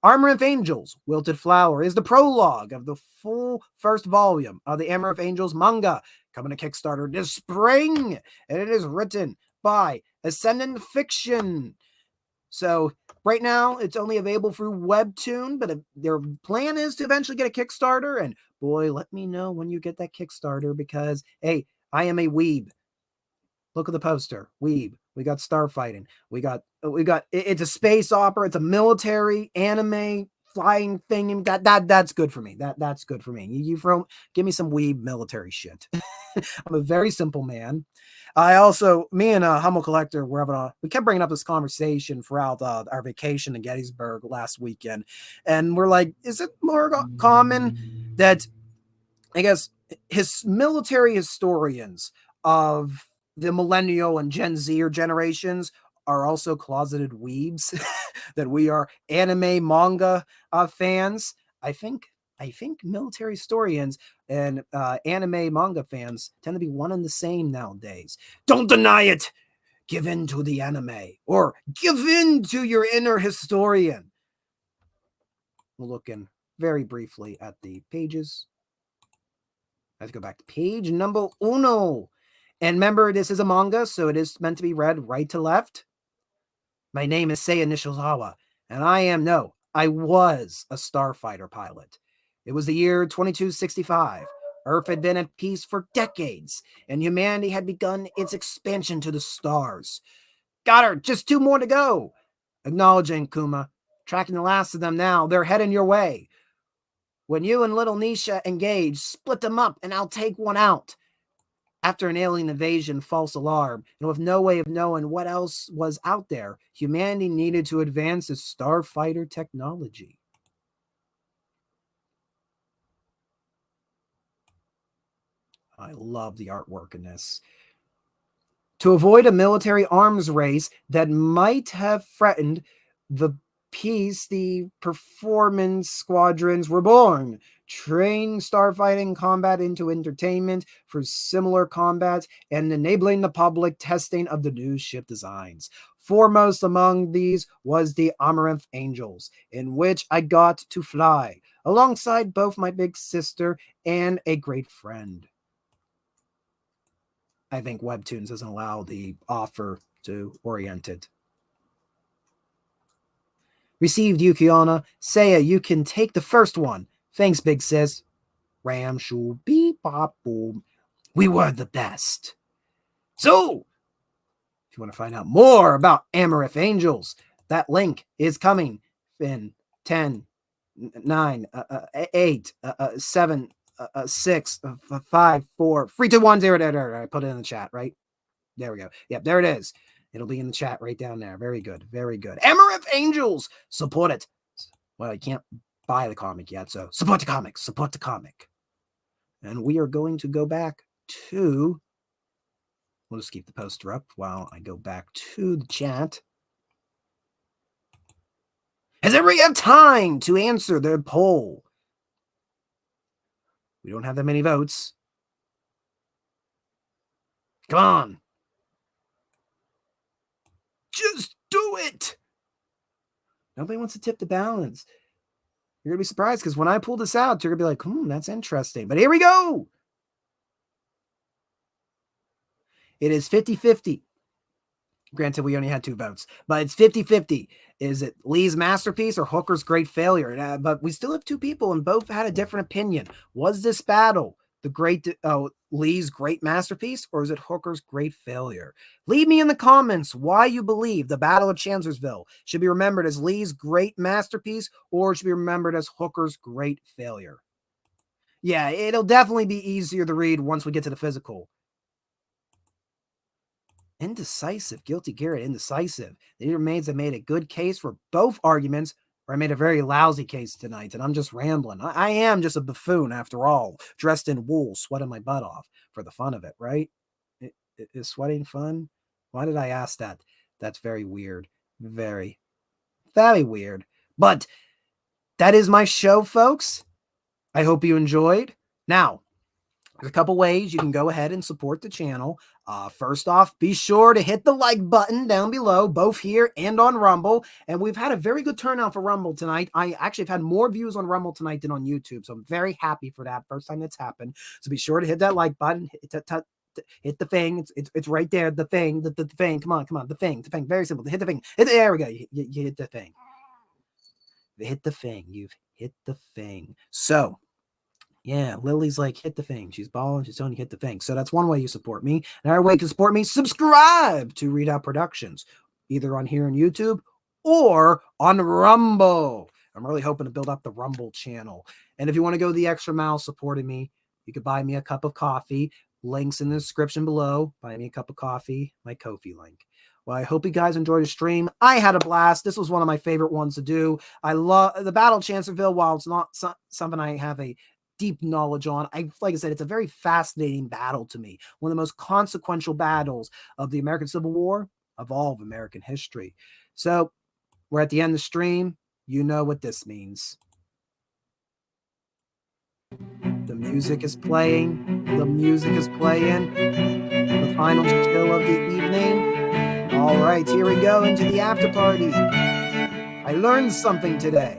Amaranth Angels, Wilted Flower is the prologue of the full first volume of the Amaranth Angels manga, coming to Kickstarter this spring, and it is written by Ascendant Fiction. So right now it's only available through Webtoon, but their plan is to eventually get a Kickstarter. And boy, let me know when you get that Kickstarter because, hey, I am a weeb. Look at the poster, weeb. We got starfighting. We got. It's a space opera. It's a military anime flying thing. That's good for me. That's good for me. Give me some weeb military shit. I'm a very simple man. I also, me and Hummel Collector, we kept bringing up this conversation throughout our vacation in Gettysburg last weekend, and we're like, is it more common that, I guess, his military historians of the millennial and Gen Z generations are also closeted weebs, that we are anime manga fans? I think military historians and anime manga fans tend to be one and the same nowadays. Don't deny it. Give in to the anime, or give in to your inner historian. We're looking very briefly at the pages. Let's go back to page number uno. And remember, this is a manga, so it is meant to be read right to left. My name is Seiya Nishizawa, and I was a starfighter pilot. It was the year 2265. Earth had been at peace for decades, and humanity had begun its expansion to the stars. Got her, just 2 more to go. Acknowledging, Kuma. Tracking the last of them now. They're heading your way. When you and little Nisha engage, split them up, and I'll take one out. After an alien invasion, false alarm, and with no way of knowing what else was out there, humanity needed to advance its starfighter technology. I love the artwork in this. To avoid a military arms race that might have threatened the peace, the performance squadrons were born, training starfighting combat into entertainment for similar combats and enabling the public testing of the new ship designs. Foremost among these was the Amaranth Angels, in which I got to fly alongside both my big sister and a great friend. I think Webtoons doesn't allow the offer to orient it. Received, Yukiona. Seiya, you can take the first one. Thanks, big sis. Ram, shoo, beep, bop, boom. We were the best. So, if you want to find out more about Amaranth Angels, that link is coming in 10, 9, 8, 7, 6, 5, 4, 3, 2, 1, 0. I put it in the chat, right? There we go. Yep, there it is. It'll be in the chat right down there. Very good. Very good. Amaranth Angels. Support it. Well, you can't buy the comic yet, so support the comic. Support the comic. And we are going to go back to... We'll just keep the poster up while I go back to the chat. Has everybody have time to answer the poll? We don't have that many votes. Come on. Just do it. Nobody wants to tip the balance. You're going to be surprised because when I pull this out, you're going to be like, that's interesting. But here we go. It is 50-50. Granted, we only had 2 votes, but it's 50-50. Is it Lee's masterpiece or Hooker's great failure? But we still have 2 people and both had a different opinion. Was this battle Lee's great masterpiece, or is it Hooker's great failure? Leave me in the comments why you believe the Battle of Chancellorsville should be remembered as Lee's great masterpiece or should be remembered as Hooker's great failure. Yeah, it'll definitely be easier to read once we get to the physical. Indecisive. Guilty Garrett, indecisive. It either remains I made a good case for both arguments, or I made a very lousy case tonight, and I'm just rambling. I am just a buffoon, after all, dressed in wool, sweating my butt off for the fun of it, right? Is sweating fun? Why did I ask that? That's very weird. Very, very weird. But that is my show, folks. I hope you enjoyed. Now, there's a couple ways you can go ahead and support the channel. First off, be sure to hit the like button down below, both here and on Rumble. And we've had a very good turnout for Rumble tonight. I actually have had more views on Rumble tonight than on YouTube, so I'm very happy for that. First time that's happened. So be sure to hit that like button. Hit the thing. It's right there. The thing. The thing. Come on. The thing. Very simple. Hit the thing. There we go. You hit the thing. Hit the thing. You've hit the thing. So... yeah, Lily's like, hit the thing. She's balling. She's telling you hit the thing. So that's one way you support me. Another way you can support me, subscribe to Readout Productions, either on here on YouTube or on Rumble. I'm really hoping to build up the Rumble channel. And if you want to go the extra mile supporting me, you could buy me a cup of coffee. Links in the description below. Buy me a cup of coffee, my Ko-fi link. Well, I hope you guys enjoyed the stream. I had a blast. This was one of my favorite ones to do. I love the Battle of Chancellorsville. While it's not something I have a deep knowledge on, like I said, it's a very fascinating battle to me. One of the most consequential battles of the American Civil War, of all of American history. So we're at the end of the stream. You know what this means. The music is playing. The music is playing. The final show of the evening. All right, here we go into the after party. I learned something today.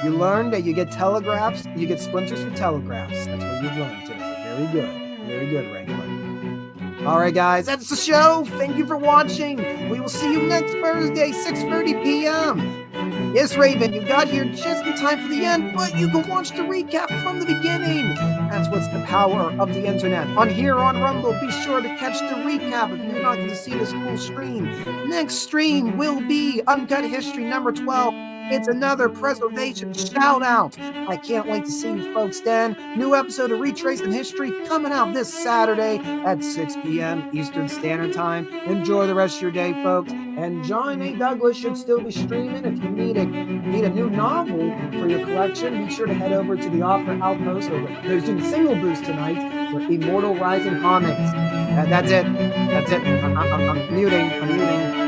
You learned that you get telegraphs, you get splinters for telegraphs. That's what you've learned today. Very good. Very good, Wrangler. All right, guys, that's the show. Thank you for watching. We will see you next Thursday, 6:30 p.m. Yes, Raven, you got here just in time for the end, but you can watch the recap from the beginning. That's what's the power of the internet. On here on Rumble, be sure to catch the recap if you're not going to see this full stream. Next stream will be Uncut History number 12. It's another preservation shout out. I can't wait to see you folks then. New episode of Retracing History coming out this Saturday at 6 p.m. Eastern Standard Time. Enjoy the rest of your day, folks. And John A. Douglas should still be streaming. If you need a new novel for your collection, be sure to head over to the Author Outpost. They're doing single boost tonight for Immortal Rising Comics. That's it. I'm muting.